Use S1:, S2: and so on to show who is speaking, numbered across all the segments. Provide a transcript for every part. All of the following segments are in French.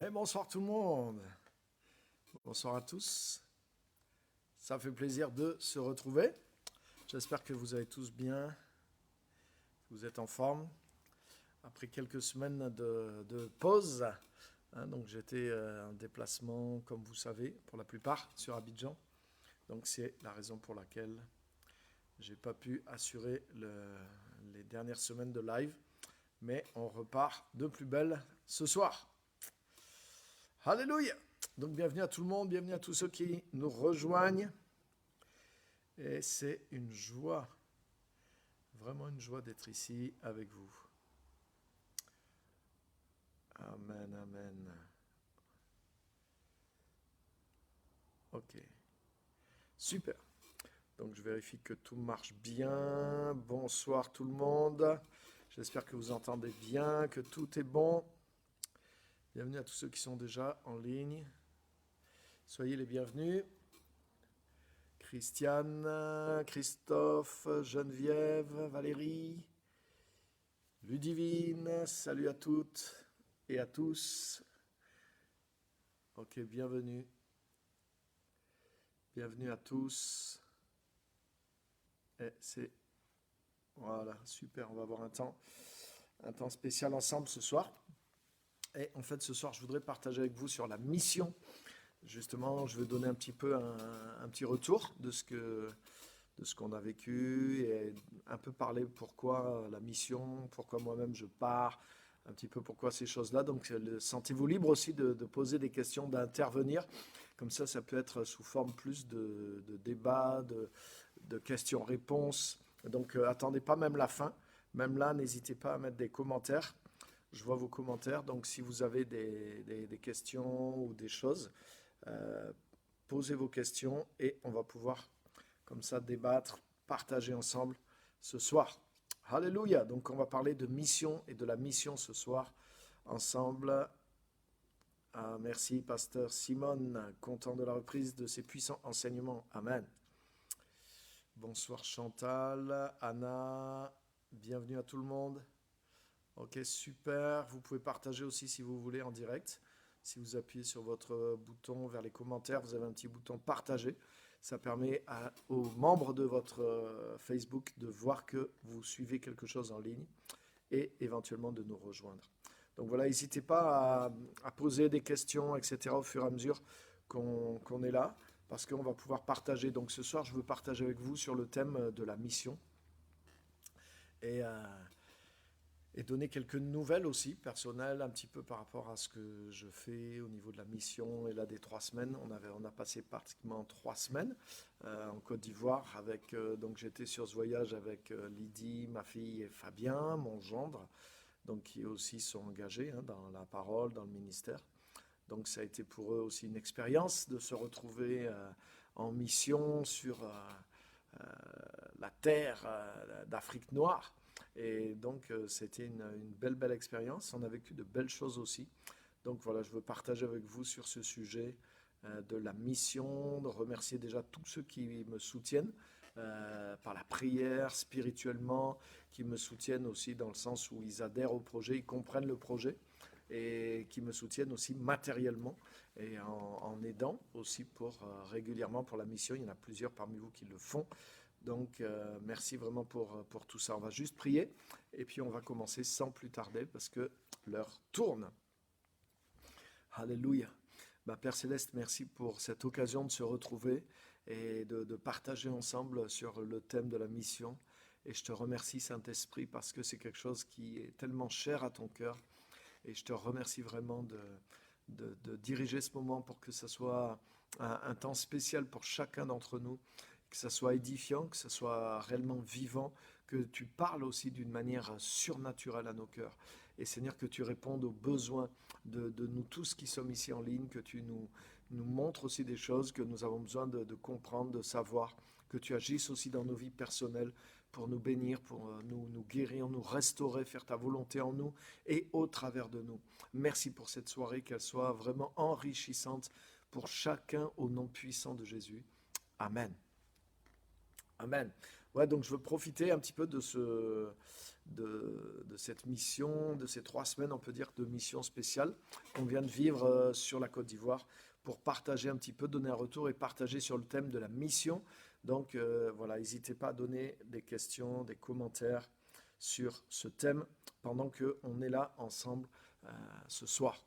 S1: Et bonsoir tout le monde. Bonsoir à tous. Ça fait plaisir de se retrouver. J'espère que vous allez tous bien, que vous êtes en forme. Après quelques semaines de pause, donc j'étais en déplacement, comme vous savez, pour la plupart, sur Abidjan. Donc c'est la raison pour laquelle j'ai pas pu assurer les dernières semaines de live. Mais on repart de plus belle ce soir. Alléluia! Donc bienvenue à tout le monde, bienvenue à tous ceux qui nous rejoignent. Et c'est une joie, vraiment une joie d'être ici avec vous. Amen, amen. Ok, super. Donc je vérifie que tout marche bien. Bonsoir tout le monde. J'espère que vous entendez bien, que tout est bon. Bienvenue à tous ceux qui sont déjà en ligne. Soyez les bienvenus. Christiane, Christophe, Geneviève, Valérie, Ludivine, salut à toutes et à tous. Ok, bienvenue. Bienvenue à tous. Et c'est... Voilà, super, on va avoir un temps spécial ensemble ce soir. Et en fait, ce soir, je voudrais partager avec vous sur la mission. Justement, je vais donner un petit peu un petit retour de ce qu'on a vécu et un peu parler pourquoi la mission, pourquoi moi-même je pars, un petit peu pourquoi ces choses-là. Donc, sentez-vous libre aussi de poser des questions, d'intervenir. Comme ça peut être sous forme plus de débat, de questions-réponses. Donc, attendez pas même la fin. Même là, n'hésitez pas à mettre des commentaires. Je vois vos commentaires. Donc, si vous avez des questions ou des choses, euh, posez vos questions et on va pouvoir comme ça débattre, partager ensemble ce soir. Alléluia. Donc, on va parler de mission et de la mission ce soir ensemble. Ah, merci, pasteur Simone, content de la reprise de ces puissants enseignements. Amen. Bonsoir Chantal, Anna, bienvenue à tout le monde. Ok, super. Vous pouvez partager aussi si vous voulez en direct. Si vous appuyez sur votre bouton vers les commentaires, vous avez un petit bouton partager. Ça permet aux membres de votre Facebook de voir que vous suivez quelque chose en ligne et éventuellement de nous rejoindre. Donc voilà, n'hésitez pas à poser des questions, etc. au fur et à mesure qu'on est là, parce qu'on va pouvoir partager. Donc ce soir, je veux partager avec vous sur le thème de la mission. Et, euh, et donner quelques nouvelles aussi personnelles un petit peu par rapport à ce que je fais au niveau de la mission. Et là, des 3 semaines, on a passé pratiquement 3 semaines en Côte d'Ivoire. Donc j'étais sur ce voyage avec Lydie, ma fille et Fabien, mon gendre, donc qui aussi sont engagés dans la parole, dans le ministère. Donc ça a été pour eux aussi une expérience de se retrouver en mission sur la terre d'Afrique noire. Et donc, c'était une belle, belle expérience. On a vécu de belles choses aussi. Donc voilà, je veux partager avec vous sur ce sujet de la mission, de remercier déjà tous ceux qui me soutiennent par la prière, spirituellement, qui me soutiennent aussi dans le sens où ils adhèrent au projet, ils comprennent le projet et qui me soutiennent aussi matériellement et en aidant aussi régulièrement pour la mission. Il y en a plusieurs parmi vous qui le font. Donc, merci vraiment pour tout ça. On va juste prier et puis on va commencer sans plus tarder parce que l'heure tourne. Alléluia. Bah, Père Céleste, merci pour cette occasion de se retrouver et de partager ensemble sur le thème de la mission. Et je te remercie, Saint-Esprit, parce que c'est quelque chose qui est tellement cher à ton cœur. Et je te remercie vraiment de diriger ce moment pour que ce soit un temps spécial pour chacun d'entre nous, que ça soit édifiant, que ça soit réellement vivant, que tu parles aussi d'une manière surnaturelle à nos cœurs. Et Seigneur, que tu répondes aux besoins de nous tous qui sommes ici en ligne, que tu nous montres aussi des choses que nous avons besoin de comprendre, de savoir, que tu agisses aussi dans nos vies personnelles pour nous bénir, pour nous guérir, nous restaurer, faire ta volonté en nous et au travers de nous. Merci pour cette soirée, qu'elle soit vraiment enrichissante pour chacun au nom puissant de Jésus. Amen. Amen. Ouais, donc je veux profiter un petit peu de de cette mission, de ces 3 semaines, on peut dire, de mission spéciale qu'on vient de vivre sur la Côte d'Ivoire pour partager un petit peu, donner un retour et partager sur le thème de la mission. Donc voilà, n'hésitez pas à donner des questions, des commentaires sur ce thème pendant qu'on est là ensemble ce soir.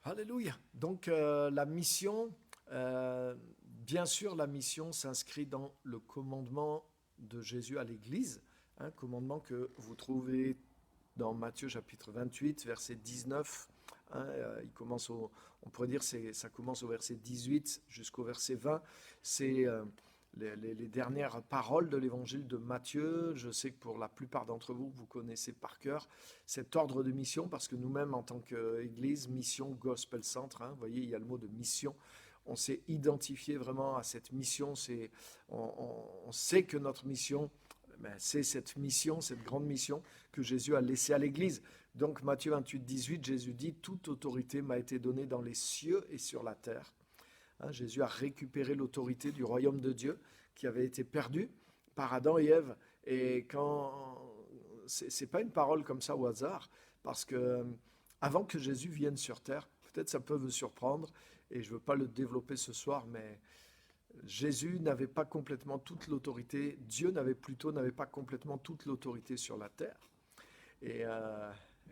S1: Alléluia. Donc la mission, bien sûr, la mission s'inscrit dans le commandement de Jésus à l'Église, un commandement que vous trouvez dans Matthieu chapitre 28, verset 19. Il commence on pourrait dire ça commence au verset 18 jusqu'au verset 20. C'est les dernières paroles de l'évangile de Matthieu. Je sais que pour la plupart d'entre vous, vous connaissez par cœur cet ordre de mission, parce que nous-mêmes, en tant qu'Église, mission, Gospel Centre, vous voyez, il y a le mot de mission. On s'est identifié vraiment à cette mission. On sait que notre mission, c'est cette mission, cette grande mission que Jésus a laissée à l'Église. Donc Matthieu 28, 18, Jésus dit « Toute autorité m'a été donnée dans les cieux et sur la terre ». Jésus a récupéré l'autorité du royaume de Dieu qui avait été perdue par Adam et Ève. Et c'est pas une parole comme ça au hasard, parce que avant que Jésus vienne sur terre, peut-être ça peut vous surprendre, et je veux pas le développer ce soir, mais Jésus n'avait pas complètement toute l'autorité, Dieu n'avait pas complètement toute l'autorité sur la terre. Et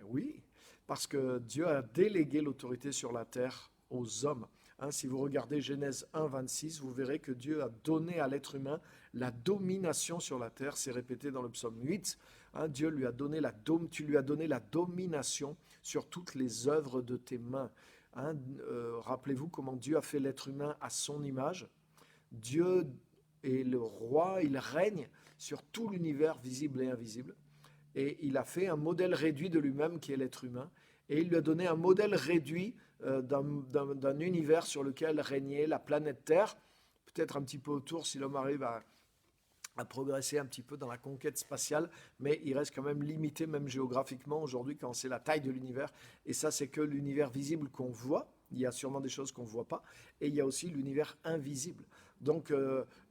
S1: oui, parce que Dieu a délégué l'autorité sur la terre aux hommes. Si vous regardez Genèse 1, 26, vous verrez que Dieu a donné à l'être humain la domination sur la terre. C'est répété dans le psaume 8. Dieu lui a donné tu lui as donné la domination sur toutes les œuvres de tes mains. Rappelez-vous comment Dieu a fait l'être humain à son image. Dieu est le roi, il règne sur tout l'univers visible et invisible. Et il a fait un modèle réduit de lui-même qui est l'être humain. Et il lui a donné un modèle réduit d'un univers sur lequel régnait la planète Terre, peut-être un petit peu autour si l'homme arrive à progresser un petit peu dans la conquête spatiale, mais il reste quand même limité, même géographiquement aujourd'hui, quand c'est la taille de l'univers. Et ça, c'est que l'univers visible qu'on voit. Il y a sûrement des choses qu'on ne voit pas. Et il y a aussi l'univers invisible. Donc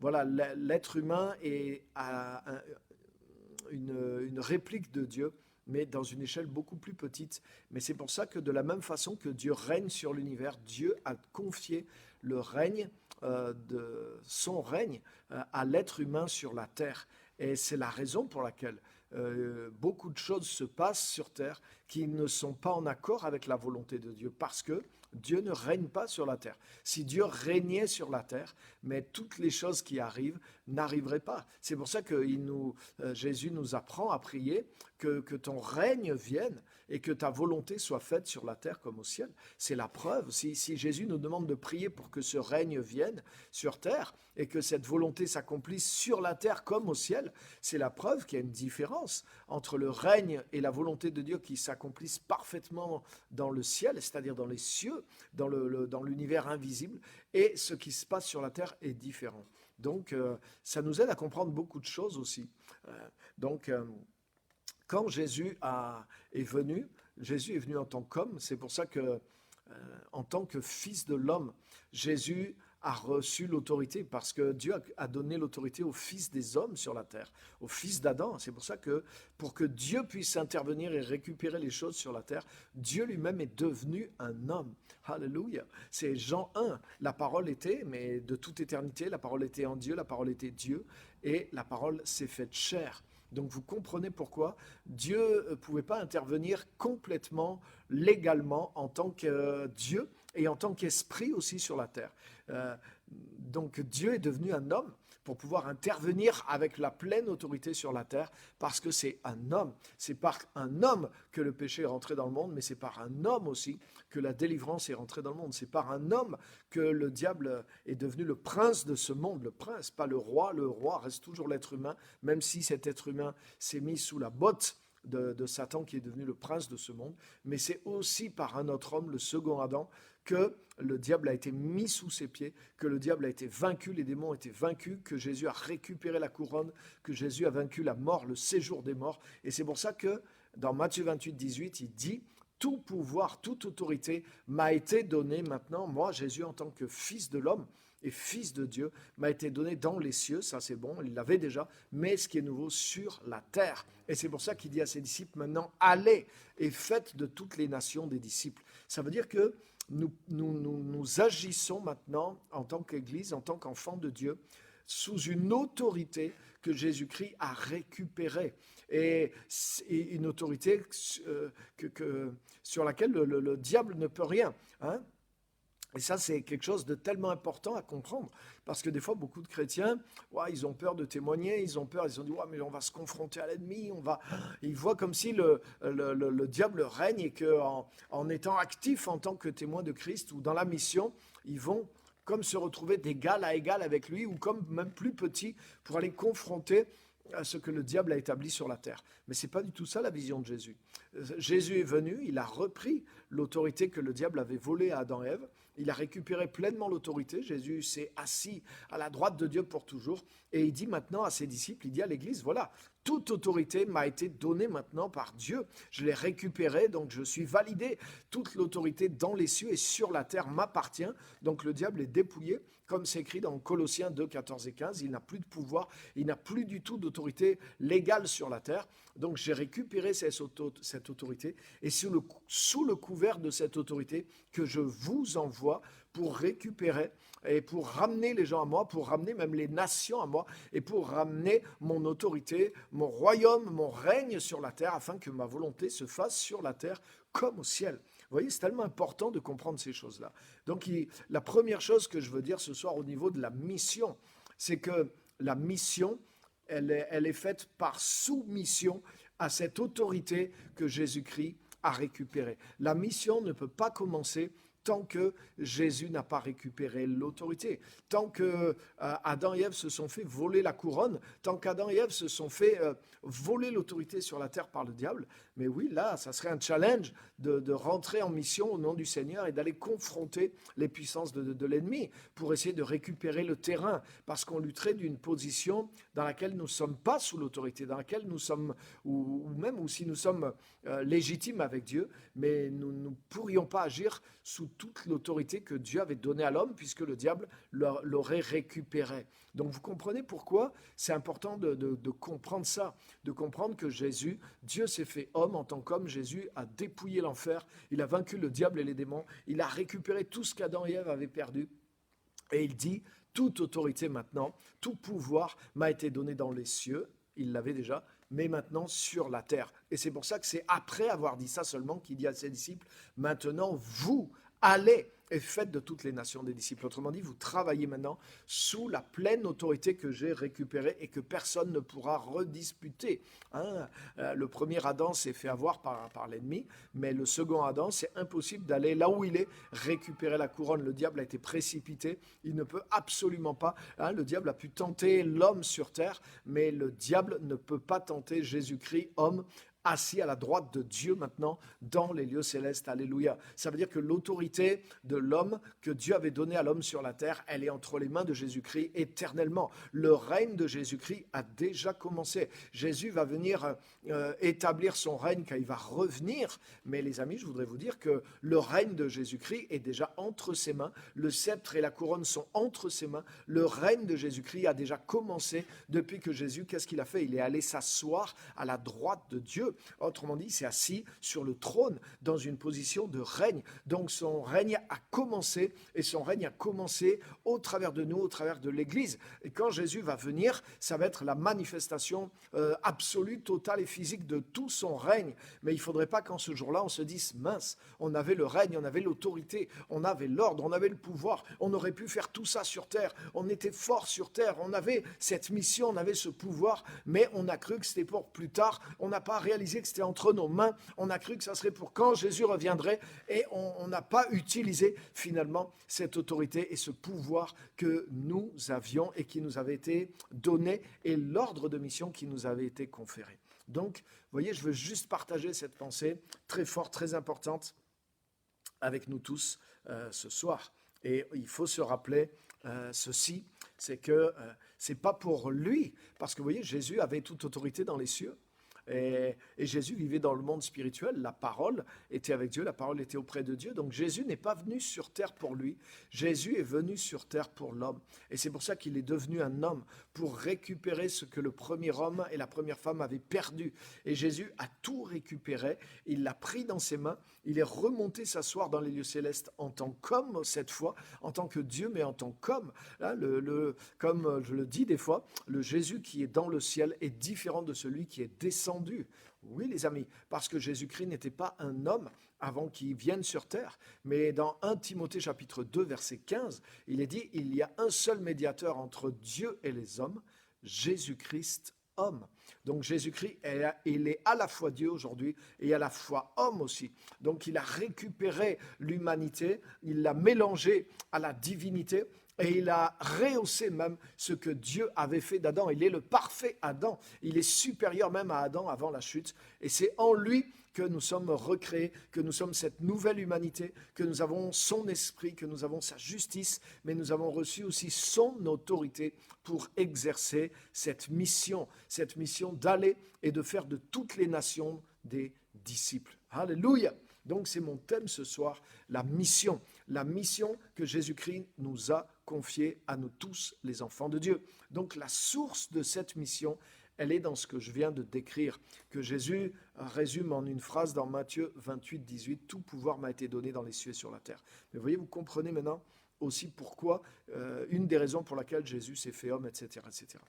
S1: voilà, l'être humain est une réplique de Dieu, mais dans une échelle beaucoup plus petite. Mais c'est pour ça que de la même façon que Dieu règne sur l'univers, Dieu a confié le règne son règne à l'être humain sur la terre. Et c'est la raison pour laquelle beaucoup de choses se passent sur terre qui ne sont pas en accord avec la volonté de Dieu, parce que Dieu ne règne pas sur la terre. Si Dieu régnait sur la terre, mais toutes les choses qui arrivent n'arriveraient pas. C'est pour ça que Jésus nous apprend à prier que ton règne vienne et que ta volonté soit faite sur la terre comme au ciel. C'est la preuve. Si Jésus nous demande de prier pour que ce règne vienne sur terre et que cette volonté s'accomplisse sur la terre comme au ciel, c'est la preuve qu'il y a une différence entre le règne et la volonté de Dieu qui s'accomplissent parfaitement dans le ciel, c'est-à-dire dans les cieux, dans l'univers invisible, et ce qui se passe sur la terre est différent. Donc, ça nous aide à comprendre beaucoup de choses aussi. Quand Jésus est venu en tant qu'homme. C'est pour ça que, en tant que fils de l'homme, Jésus a reçu l'autorité, parce que Dieu a donné l'autorité au fils des hommes sur la terre, au fils d'Adam. C'est pour ça que, pour que Dieu puisse intervenir et récupérer les choses sur la terre, Dieu lui-même est devenu un homme. Alléluia. C'est Jean 1. La parole était, mais de toute éternité, la parole était en Dieu, la parole était Dieu, et la parole s'est faite chair. Donc vous comprenez pourquoi Dieu ne pouvait pas intervenir complètement, légalement, en tant que Dieu et en tant qu'esprit aussi sur la terre. Donc Dieu est devenu un homme pour pouvoir intervenir avec la pleine autorité sur la terre, parce que c'est un homme. C'est par un homme que le péché est rentré dans le monde, mais c'est par un homme aussi que la délivrance est rentrée dans le monde. C'est par un homme que le diable est devenu le prince de ce monde. Le prince, pas le roi. Le roi reste toujours l'être humain, même si cet être humain s'est mis sous la botte de Satan, qui est devenu le prince de ce monde. Mais c'est aussi par un autre homme, le second Adam, que le diable a été mis sous ses pieds, que le diable a été vaincu, les démons ont été vaincus, que Jésus a récupéré la couronne, que Jésus a vaincu la mort, le séjour des morts. Et c'est pour ça que dans Matthieu 28, 18, il dit « Tout pouvoir, toute autorité m'a été donnée maintenant, moi Jésus en tant que fils de l'homme, et fils de Dieu m'a été donné dans les cieux, ça c'est bon, il l'avait déjà, mais ce qui est nouveau sur la terre. Et c'est pour ça qu'il dit à ses disciples maintenant, allez et faites de toutes les nations des disciples. Ça veut dire que nous agissons maintenant en tant qu'Église, en tant qu'enfants de Dieu, sous une autorité que Jésus-Christ a récupérée. Et une autorité sur laquelle le diable ne peut rien. Hein. Et ça, c'est quelque chose de tellement important à comprendre. Parce que des fois, beaucoup de chrétiens, ouais, ils ont peur de témoigner, ils ont peur, ils ont dit, ouais, mais on va se confronter à l'ennemi, ils voient comme si le diable règne et qu'en étant actifs en tant que témoins de Christ ou dans la mission, ils vont comme se retrouver d'égal à égal avec lui ou comme même plus petits pour aller confronter à ce que le diable a établi sur la terre. Mais ce n'est pas du tout ça la vision de Jésus. Jésus est venu, il a repris l'autorité que le diable avait volée à Adam et Ève. Il a récupéré pleinement l'autorité. Jésus s'est assis à la droite de Dieu pour toujours. Et il dit maintenant à ses disciples, il dit à l'Église, voilà, toute autorité m'a été donnée maintenant par Dieu. Je l'ai récupérée, donc je suis validé. Toute l'autorité dans les cieux et sur la terre m'appartient. Donc le diable est dépouillé. Comme c'est écrit dans Colossiens 2, 14 et 15, il n'a plus de pouvoir, il n'a plus du tout d'autorité légale sur la terre. Donc j'ai récupéré cette autorité et sous le couvert de cette autorité que je vous envoie pour récupérer et pour ramener les gens à moi, pour ramener même les nations à moi et pour ramener mon autorité, mon royaume, mon règne sur la terre afin que ma volonté se fasse sur la terre comme au ciel. Vous voyez, c'est tellement important de comprendre ces choses-là. Donc, la première chose que je veux dire ce soir au niveau de la mission, c'est que la mission, elle est faite par soumission à cette autorité que Jésus-Christ a récupérée. La mission ne peut pas commencer tant que Jésus n'a pas récupéré l'autorité, tant que Adam et Ève se sont fait voler la couronne, tant qu'Adam et Ève se sont fait voler l'autorité sur la terre par le diable. Mais oui, là, ça serait un challenge de rentrer en mission au nom du Seigneur et d'aller confronter les puissances de l'ennemi pour essayer de récupérer le terrain, parce qu'on lutterait d'une position dans laquelle nous ne sommes pas sous l'autorité, dans laquelle nous sommes, ou même ou si nous sommes légitimes avec Dieu, mais nous ne pourrions pas agir sous toute l'autorité que Dieu avait donnée à l'homme, puisque le diable l'aurait récupéré. Donc vous comprenez pourquoi c'est important de comprendre ça, de comprendre que Jésus, Dieu s'est fait homme en tant qu'homme, Jésus a dépouillé l'enfer, il a vaincu le diable et les démons, il a récupéré tout ce qu'Adam et Ève avaient perdu, et il dit, toute autorité maintenant, tout pouvoir m'a été donné dans les cieux, il l'avait déjà, mais maintenant sur la terre. Et c'est pour ça que c'est après avoir dit ça seulement qu'il dit à ses disciples, maintenant vous allez et faites de toutes les nations des disciples. Autrement dit, vous travaillez maintenant sous la pleine autorité que j'ai récupérée et que personne ne pourra redisputer. Hein? Le premier Adam s'est fait avoir par l'ennemi, mais le second Adam, c'est impossible d'aller là où il est, récupérer la couronne. Le diable a été précipité, il ne peut absolument pas. Hein? Le diable a pu tenter l'homme sur terre, mais le diable ne peut pas tenter Jésus-Christ, homme, assis à la droite de Dieu maintenant dans les lieux célestes. Alléluia. Ça veut dire que l'autorité de l'homme que Dieu avait donnée à l'homme sur la terre, elle est entre les mains de Jésus-Christ éternellement. Le règne de Jésus-Christ a déjà commencé. Jésus va venir établir son règne quand il va revenir. Mais les amis, je voudrais vous dire que le règne de Jésus-Christ est déjà entre ses mains. Le sceptre et la couronne sont entre ses mains. Le règne de Jésus-Christ a déjà commencé depuis que Jésus, qu'est-ce qu'il a fait? Il est allé s'asseoir à la droite de Dieu. Autrement dit, il s'est assis sur le trône dans une position de règne. Donc son règne a commencé et son règne a commencé au travers de nous, au travers de l'Église. Et quand Jésus va venir, ça va être la manifestation absolue, totale et physique de tout son règne. Mais il ne faudrait pas qu'en ce jour-là, on se dise, mince, on avait le règne, on avait l'autorité, on avait l'ordre, on avait le pouvoir, on aurait pu faire tout ça sur terre, on était fort sur terre, on avait cette mission, on avait ce pouvoir, mais on a cru que c'était pour plus tard, on n'a pas réalisé que c'était entre nos mains, on a cru que ça serait pour quand Jésus reviendrait et on n'a pas utilisé finalement cette autorité et ce pouvoir que nous avions et qui nous avait été donné et l'ordre de mission qui nous avait été conféré. Donc, vous voyez, je veux juste partager cette pensée très forte, très importante avec nous tous ce soir. Et il faut se rappeler ceci, c'est que c'est pas pour lui, parce que vous voyez, Jésus avait toute autorité dans les cieux. Et Jésus vivait dans le monde spirituel, la parole était avec Dieu, la parole était auprès de Dieu. Donc Jésus n'est pas venu sur terre pour lui, Jésus est venu sur terre pour l'homme. Et c'est pour ça qu'il est devenu un homme, pour récupérer ce que le premier homme et la première femme avaient perdu. Et Jésus a tout récupéré, il l'a pris dans ses mains, il est remonté s'asseoir dans les lieux célestes en tant qu'homme cette fois, en tant que Dieu, mais en tant qu'homme. Là, comme je le dis des fois, le Jésus qui est dans le ciel est différent de celui qui est descendu. Oui, les amis, parce que Jésus-Christ n'était pas un homme avant qu'il vienne sur terre. Mais dans 1 Timothée chapitre 2, verset 15, il est dit, il y a un seul médiateur entre Dieu et les hommes, Jésus-Christ homme. Donc Jésus-Christ, il est à la fois Dieu aujourd'hui et à la fois homme aussi. Donc il a récupéré l'humanité, il l'a mélangé à la divinité et il a rehaussé même ce que Dieu avait fait d'Adam. Il est le parfait Adam, il est supérieur même à Adam avant la chute. Et c'est en lui que nous sommes recréés, que nous sommes cette nouvelle humanité, que nous avons son esprit, que nous avons sa justice, mais nous avons reçu aussi son autorité pour exercer cette mission d'aller et de faire de toutes les nations des disciples. Alléluia! Donc c'est mon thème ce soir, la mission que Jésus-Christ nous a confiée à nous tous, les enfants de Dieu. Donc la source de cette mission, elle est dans ce que je viens de décrire, que Jésus résume en une phrase dans Matthieu 28, 18, « Tout pouvoir m'a été donné dans les cieux et sur la terre ». Mais vous voyez, vous comprenez maintenant aussi pourquoi, une des raisons pour laquelle Jésus s'est fait homme, etc., etc.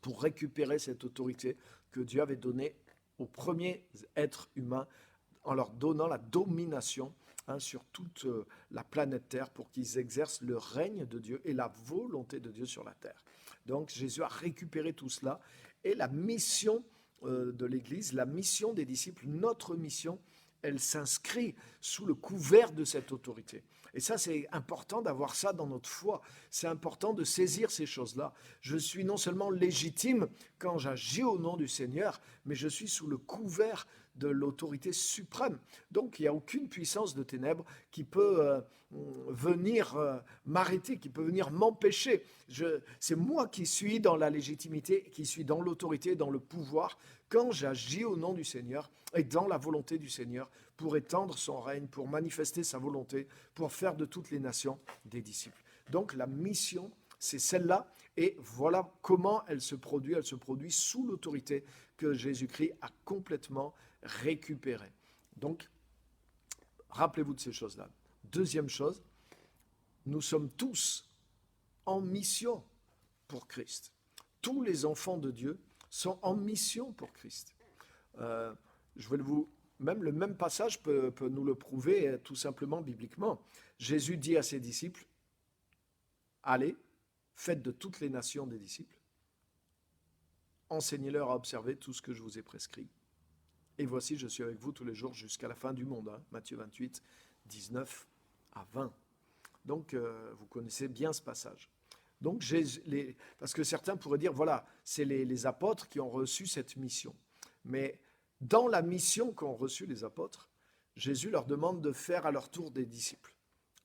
S1: Pour récupérer cette autorité que Dieu avait donnée aux premiers êtres humains en leur donnant la domination sur toute la planète Terre pour qu'ils exercent le règne de Dieu et la volonté de Dieu sur la terre. Donc Jésus a récupéré tout cela et la mission de l'Église, la mission des disciples, notre mission, elle s'inscrit sous le couvert de cette autorité. Et ça, c'est important d'avoir ça dans notre foi. C'est important de saisir ces choses-là. Je suis non seulement légitime quand j'agis au nom du Seigneur, mais je suis sous le couvert de l'autorité suprême. Donc, il n'y a aucune puissance de ténèbres qui peut venir m'arrêter, qui peut venir m'empêcher. C'est moi qui suis dans la légitimité, qui suis dans l'autorité, dans le pouvoir, quand j'agis au nom du Seigneur et dans la volonté du Seigneur pour étendre son règne, pour manifester sa volonté, pour faire de toutes les nations des disciples. Donc la mission, c'est celle-là, et voilà comment elle se produit. Elle se produit sous l'autorité que Jésus-Christ a complètement récupérée. Donc, rappelez-vous de ces choses-là. Deuxième chose, nous sommes tous en mission pour Christ. Tous les enfants de Dieu sont en mission pour Christ. Je vais même le même passage peut nous le prouver tout simplement bibliquement. Jésus dit à ses disciples, allez, faites de toutes les nations des disciples, enseignez-leur à observer tout ce que je vous ai prescrit. Et voici, je suis avec vous tous les jours jusqu'à la fin du monde. Matthieu 28, 19 à 20. Donc, vous connaissez bien ce passage. Donc, parce que certains pourraient dire, voilà, c'est les apôtres qui ont reçu cette mission. Mais dans la mission qu'ont reçu les apôtres, Jésus leur demande de faire à leur tour des disciples.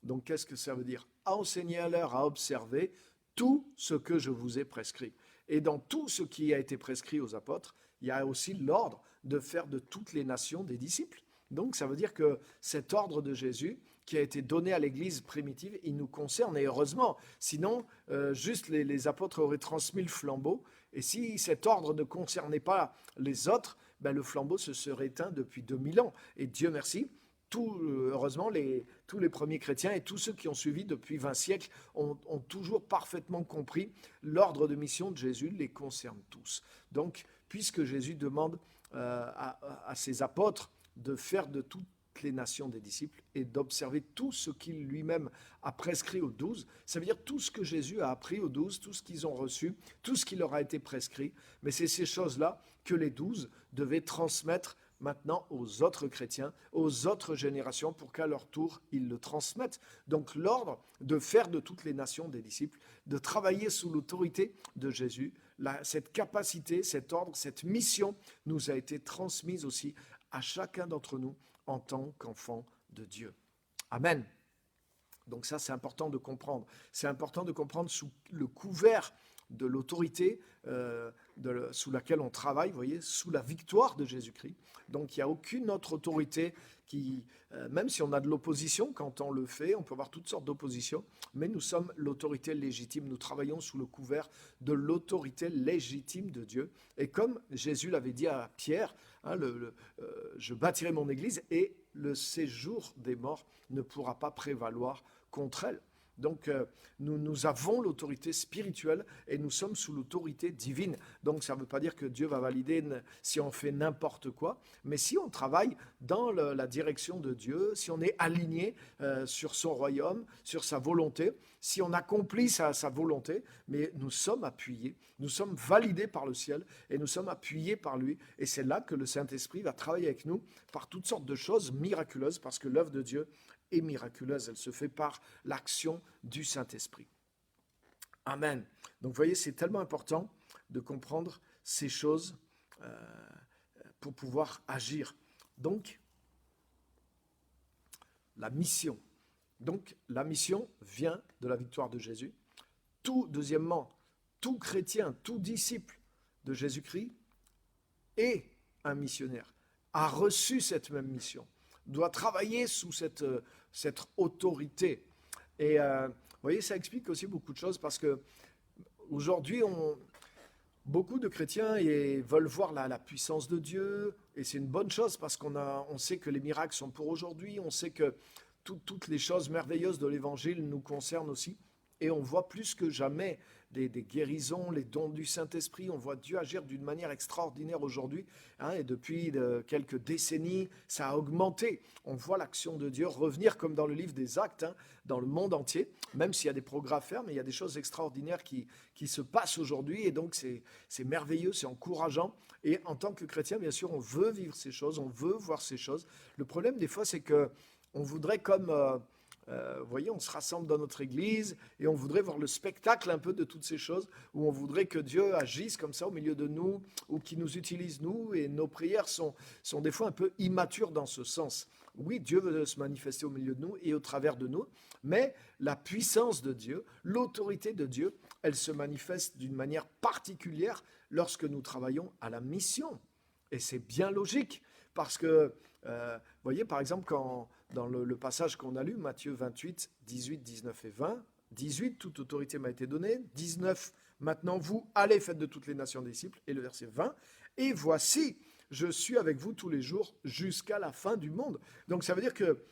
S1: Donc, qu'est-ce que ça veut dire? Enseignez-leur à observer tout ce que je vous ai prescrit. Et dans tout ce qui a été prescrit aux apôtres, il y a aussi l'ordre de faire de toutes les nations des disciples. Donc, ça veut dire que cet ordre de Jésus, qui a été donné à l'Église primitive, il nous concerne, et heureusement. Sinon, juste les apôtres auraient transmis le flambeau, et si cet ordre ne concernait pas les autres, le flambeau se serait éteint depuis 2000 ans. Et Dieu merci, heureusement, tous les premiers chrétiens et tous ceux qui ont suivi depuis 20 siècles ont toujours parfaitement compris l'ordre de mission de Jésus les concerne tous. Donc, puisque Jésus demande à ses apôtres de faire de toutes les nations des disciples et d'observer tout ce qu'il lui-même a prescrit aux 12. Ça veut dire tout ce que Jésus a appris aux 12, tout ce qu'ils ont reçu, tout ce qui leur a été prescrit. Mais c'est ces choses-là que les 12 devaient transmettre maintenant aux autres chrétiens, aux autres générations, pour qu'à leur tour, ils le transmettent. Donc l'ordre de faire de toutes les nations des disciples, de travailler sous l'autorité de Jésus, cette capacité, cet ordre, cette mission nous a été transmise aussi à chacun d'entre nous en tant qu'enfant de Dieu. Amen. Donc ça, c'est important de comprendre. C'est important de comprendre sous le couvert de l'autorité sous laquelle on travaille, vous voyez, sous la victoire de Jésus-Christ. Donc il n'y a aucune autre autorité qui, même si on a de l'opposition, quand on le fait, on peut avoir toutes sortes d'oppositions, mais nous sommes l'autorité légitime. Nous travaillons sous le couvert de l'autorité légitime de Dieu. Et comme Jésus l'avait dit à Pierre, hein, je bâtirai mon église et le séjour des morts ne pourra pas prévaloir contre elle. Donc, nous avons l'autorité spirituelle et nous sommes sous l'autorité divine. Donc, ça ne veut pas dire que Dieu va valider si on fait n'importe quoi, mais si on travaille dans la direction de Dieu, si on est aligné sur son royaume, sur sa volonté, si on accomplit sa volonté, mais nous sommes appuyés, nous sommes validés par le ciel et nous sommes appuyés par lui. Et c'est là que le Saint-Esprit va travailler avec nous par toutes sortes de choses miraculeuses, parce que l'œuvre de Dieu est miraculeuse, elle se fait par l'action du Saint-Esprit. Amen. Donc vous voyez, c'est tellement important de comprendre ces choses pour pouvoir agir. Donc, la mission. Donc, la mission vient de la victoire de Jésus. Deuxièmement, tout chrétien, tout disciple de Jésus-Christ est un missionnaire, a reçu cette même mission, doit travailler sous cette autorité. Et vous voyez, ça explique aussi beaucoup de choses, parce que aujourd'hui, beaucoup de chrétiens veulent voir la puissance de Dieu, et c'est une bonne chose, parce qu'on sait que les miracles sont pour aujourd'hui, on sait que toutes les choses merveilleuses de l'Évangile nous concernent aussi, et on voit plus que jamais des guérisons, les dons du Saint-Esprit. On voit Dieu agir d'une manière extraordinaire aujourd'hui, hein, et depuis quelques décennies, ça a augmenté. On voit l'action de Dieu revenir comme dans le livre des Actes, hein, dans le monde entier, même s'il y a des progrès à faire, mais il y a des choses extraordinaires qui se passent aujourd'hui, et donc c'est merveilleux, c'est encourageant. Et en tant que chrétien, bien sûr, on veut vivre ces choses, on veut voir ces choses. Le problème, des fois, c'est qu'on voudrait comme... vous voyez, on se rassemble dans notre église et on voudrait voir le spectacle un peu de toutes ces choses, où on voudrait que Dieu agisse comme ça au milieu de nous, ou qu'il nous utilise nous, et nos prières sont des fois un peu immatures dans ce sens. Oui, Dieu veut se manifester au milieu de nous et au travers de nous, mais la puissance de Dieu, l'autorité de Dieu, elle se manifeste d'une manière particulière lorsque nous travaillons à la mission. Et c'est bien logique, parce que, vous voyez, par exemple, dans le passage qu'on a lu, Matthieu 28, 18, 19 et 20, 18, toute autorité m'a été donnée, 19, maintenant vous, allez, faites de toutes les nations disciples, et le verset 20, et voici, je suis avec vous tous les jours jusqu'à la fin du monde. Donc ça veut dire que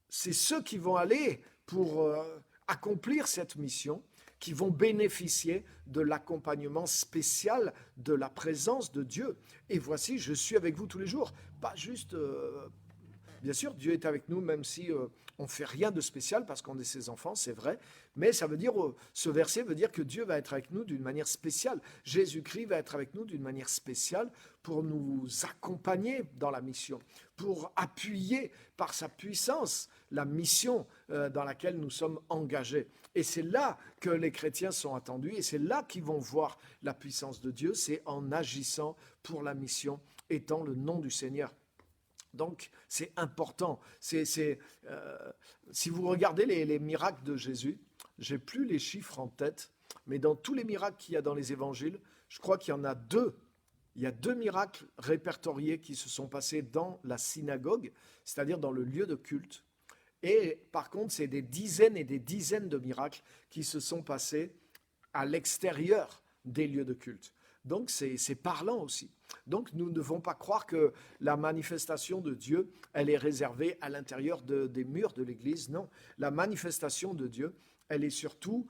S1: c'est ceux qui vont aller pour accomplir cette mission, qui vont bénéficier de l'accompagnement spécial de la présence de Dieu. Et voici, je suis avec vous tous les jours. Pas juste... bien sûr, Dieu est avec nous, même si on ne fait rien de spécial, parce qu'on est ses enfants, c'est vrai. Mais ça veut dire, ce verset veut dire que Dieu va être avec nous d'une manière spéciale. Jésus-Christ va être avec nous d'une manière spéciale pour nous accompagner dans la mission, pour appuyer par sa puissance la mission dans laquelle nous sommes engagés. Et c'est là que les chrétiens sont attendus, et c'est là qu'ils vont voir la puissance de Dieu, c'est en agissant pour la mission, étant le nom du Seigneur. Donc, c'est important. Si vous regardez les miracles de Jésus, j'ai plus les chiffres en tête, mais dans tous les miracles qu'il y a dans les évangiles, je crois qu'il y en a deux. Il y a 2 miracles répertoriés qui se sont passés dans la synagogue, c'est-à-dire dans le lieu de culte. Et par contre, c'est des dizaines et des dizaines de miracles qui se sont passés à l'extérieur des lieux de culte. Donc, c'est parlant aussi. Donc, nous ne devons pas croire que la manifestation de Dieu, elle est réservée à l'intérieur des murs de l'Église. Non, la manifestation de Dieu, elle est surtout,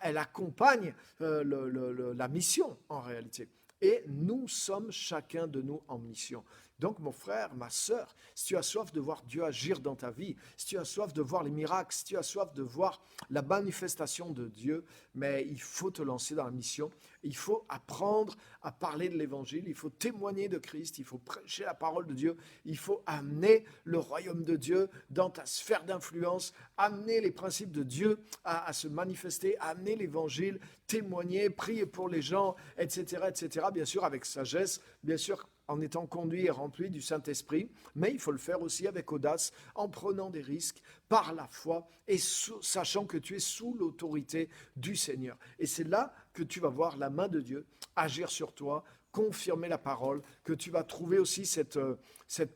S1: elle accompagne la mission en réalité. Et nous sommes chacun de nous en mission. Donc, mon frère, ma sœur, si tu as soif de voir Dieu agir dans ta vie, si tu as soif de voir les miracles, si tu as soif de voir la manifestation de Dieu, mais il faut te lancer dans la mission. Il faut apprendre à parler de l'Évangile, il faut témoigner de Christ, il faut prêcher la parole de Dieu, il faut amener le royaume de Dieu dans ta sphère d'influence, amener les principes de Dieu à se manifester, amener l'Évangile, témoigner, prier pour les gens, etc., etc., bien sûr avec sagesse, bien sûr en étant conduit et rempli du Saint-Esprit, mais il faut le faire aussi avec audace, en prenant des risques, par la foi, et sachant que tu es sous l'autorité du Seigneur. Et c'est là que tu vas voir la main de Dieu agir sur toi, confirmer la parole, que tu vas trouver aussi cette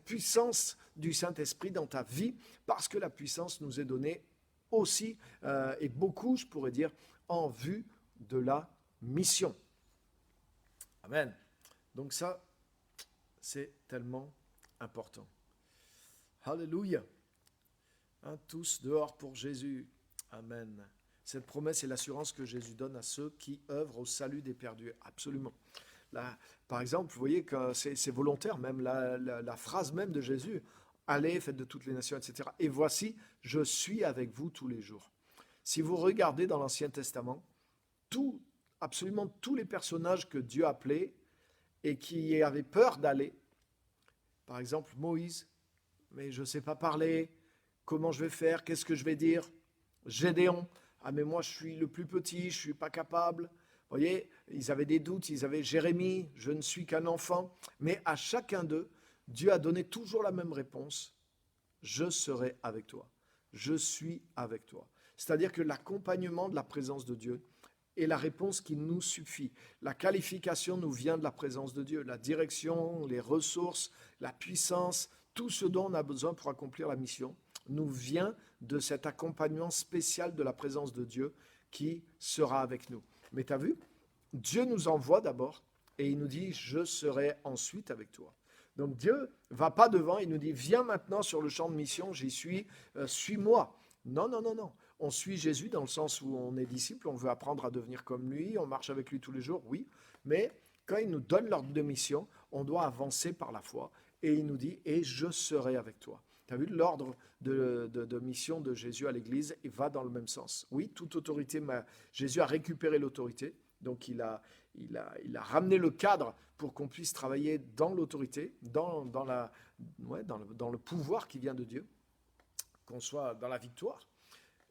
S1: puissance du Saint-Esprit dans ta vie, parce que la puissance nous est donnée aussi, et beaucoup, je pourrais dire, en vue de la mission. Amen. Donc ça, c'est tellement important. Alléluia. Hein, tous dehors pour Jésus. Amen. Cette promesse est l'assurance que Jésus donne à ceux qui œuvrent au salut des perdus. Absolument. Là, par exemple, vous voyez que c'est volontaire, même la phrase même de Jésus. Allez, faites de toutes les nations, etc. Et voici, je suis avec vous tous les jours. Si vous regardez dans l'Ancien Testament, absolument tous les personnages que Dieu appelait et qui avaient peur d'aller, par exemple Moïse, mais je ne sais pas parler, comment je vais faire, qu'est-ce que je vais dire? Gédéon, ah mais moi je suis le plus petit, je ne suis pas capable. Vous voyez, ils avaient des doutes, ils avaient Jérémie, je ne suis qu'un enfant. Mais à chacun d'eux, Dieu a donné toujours la même réponse, je serai avec toi, je suis avec toi. C'est-à-dire que l'accompagnement de la présence de Dieu est la réponse qui nous suffit. La qualification nous vient de la présence de Dieu, la direction, les ressources, la puissance, tout ce dont on a besoin pour accomplir la mission nous vient de cet accompagnement spécial de la présence de Dieu qui sera avec nous. Mais tu as vu, Dieu nous envoie d'abord et il nous dit « je serai ensuite avec toi ». Donc Dieu ne va pas devant, il nous dit « viens maintenant sur le champ de mission, j'y suis, suis-moi ». Non, non, non, non. On suit Jésus dans le sens où on est disciple, on veut apprendre à devenir comme lui, on marche avec lui tous les jours, oui. Mais quand il nous donne l'ordre de mission, on doit avancer par la foi. Et il nous dit « et je serai avec toi ». Tu as vu l'ordre de mission de Jésus à l'Église, il va dans le même sens. Oui, toute autorité, Jésus a récupéré l'autorité, donc il a ramené le cadre pour qu'on puisse travailler dans l'autorité, dans le pouvoir qui vient de Dieu, qu'on soit dans la victoire.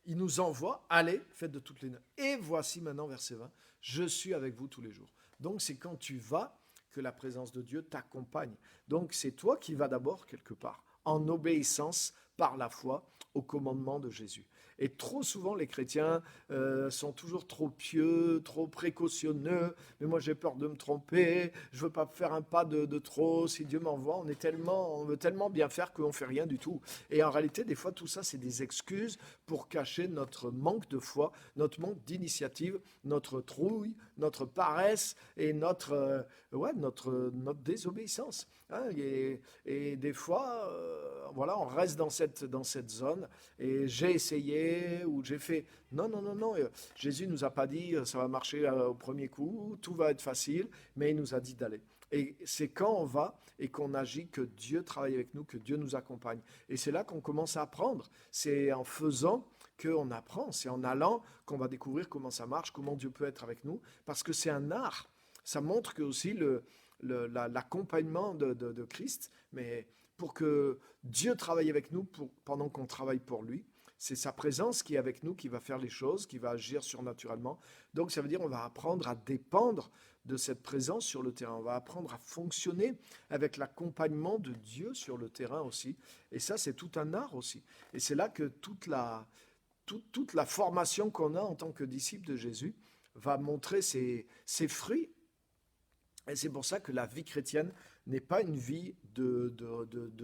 S1: Il nous envoie, allez, faites de toutes les nations. Et voici maintenant, verset 20, je suis avec vous tous les jours. Donc c'est quand tu vas que la présence de Dieu t'accompagne. Donc c'est toi qui vas d'abord quelque part, en obéissance par la foi au commandement de Jésus. Et trop souvent, les chrétiens sont toujours trop pieux, trop précautionneux. Mais moi, j'ai peur de me tromper. Je ne veux pas faire un pas de trop. Si Dieu m'envoie, on veut tellement bien faire qu'on ne fait rien du tout. Et en réalité, des fois, tout ça, c'est des excuses pour cacher notre manque de foi, notre manque d'initiative, notre trouille, notre paresse et notre désobéissance. Hein, et des fois, on reste dans cette zone. Et j'ai essayé ou j'ai fait. Non, non, non, non. Jésus nous a pas dit ça va marcher au premier coup, tout va être facile, mais il nous a dit d'aller. Et c'est quand on va et qu'on agit que Dieu travaille avec nous, que Dieu nous accompagne. Et c'est là qu'on commence à apprendre. C'est en faisant qu'on apprend. C'est en allant qu'on va découvrir comment ça marche, comment Dieu peut être avec nous. Parce que c'est un art. Ça montre que aussi l'accompagnement de Christ, mais pour que Dieu travaille avec nous pendant qu'on travaille pour lui, c'est sa présence qui est avec nous, qui va faire les choses, qui va agir surnaturellement. Donc ça veut dire qu'on va apprendre à dépendre de cette présence sur le terrain. On va apprendre à fonctionner avec l'accompagnement de Dieu sur le terrain aussi. Et ça, c'est tout un art aussi. Et c'est là que toute la formation qu'on a en tant que disciple de Jésus va montrer ses fruits. Et c'est pour ça que la vie chrétienne n'est pas une vie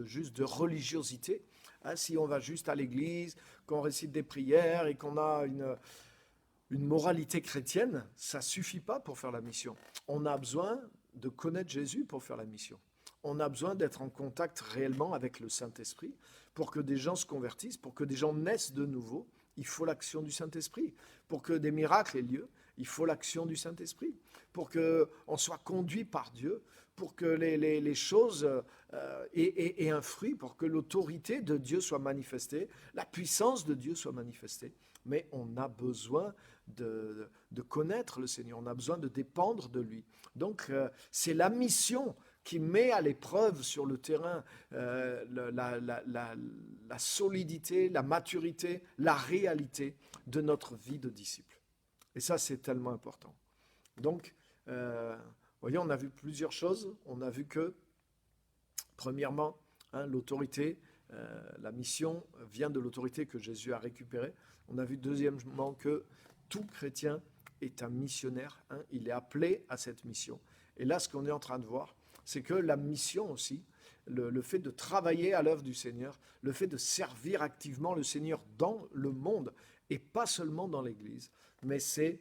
S1: juste de religiosité. Hein, si on va juste à l'église, qu'on récite des prières et qu'on a une moralité chrétienne, ça ne suffit pas pour faire la mission. On a besoin de connaître Jésus pour faire la mission. On a besoin d'être en contact réellement avec le Saint-Esprit pour que des gens se convertissent, pour que des gens naissent de nouveau. Il faut l'action du Saint-Esprit. Pour que des miracles aient lieu, il faut l'action du Saint-Esprit. Pour qu'on soit conduit par Dieu, pour que les choses aient un fruit, pour que l'autorité de Dieu soit manifestée, la puissance de Dieu soit manifestée. Mais on a besoin de connaître le Seigneur, on a besoin de dépendre de lui. Donc c'est la mission qui met à l'épreuve sur le terrain la solidité, la maturité, la réalité de notre vie de disciple. Et ça, c'est tellement important. Donc, voyez, on a vu plusieurs choses. On a vu que, premièrement, l'autorité, la mission vient de l'autorité que Jésus a récupérée. On a vu deuxièmement que tout chrétien est un missionnaire, hein, il est appelé à cette mission. Et là, ce qu'on est en train de voir, c'est que la mission aussi, le fait de travailler à l'œuvre du Seigneur, le fait de servir activement le Seigneur dans le monde, et pas seulement dans l'Église, mais c'est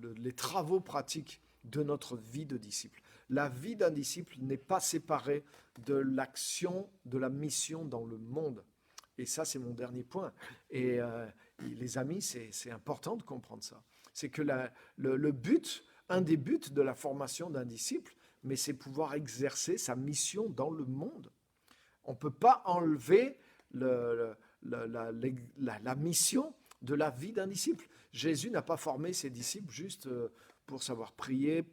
S1: les travaux pratiques de notre vie de disciple. La vie d'un disciple n'est pas séparée de l'action, de la mission dans le monde. Et ça, c'est mon dernier point. Et les amis, c'est important de comprendre ça. C'est que le but, un des buts de la formation d'un disciple, mais c'est pouvoir exercer sa mission dans le monde. On ne peut pas enlever la mission de la vie d'un disciple. Jésus n'a pas formé ses disciples juste pour savoir prier,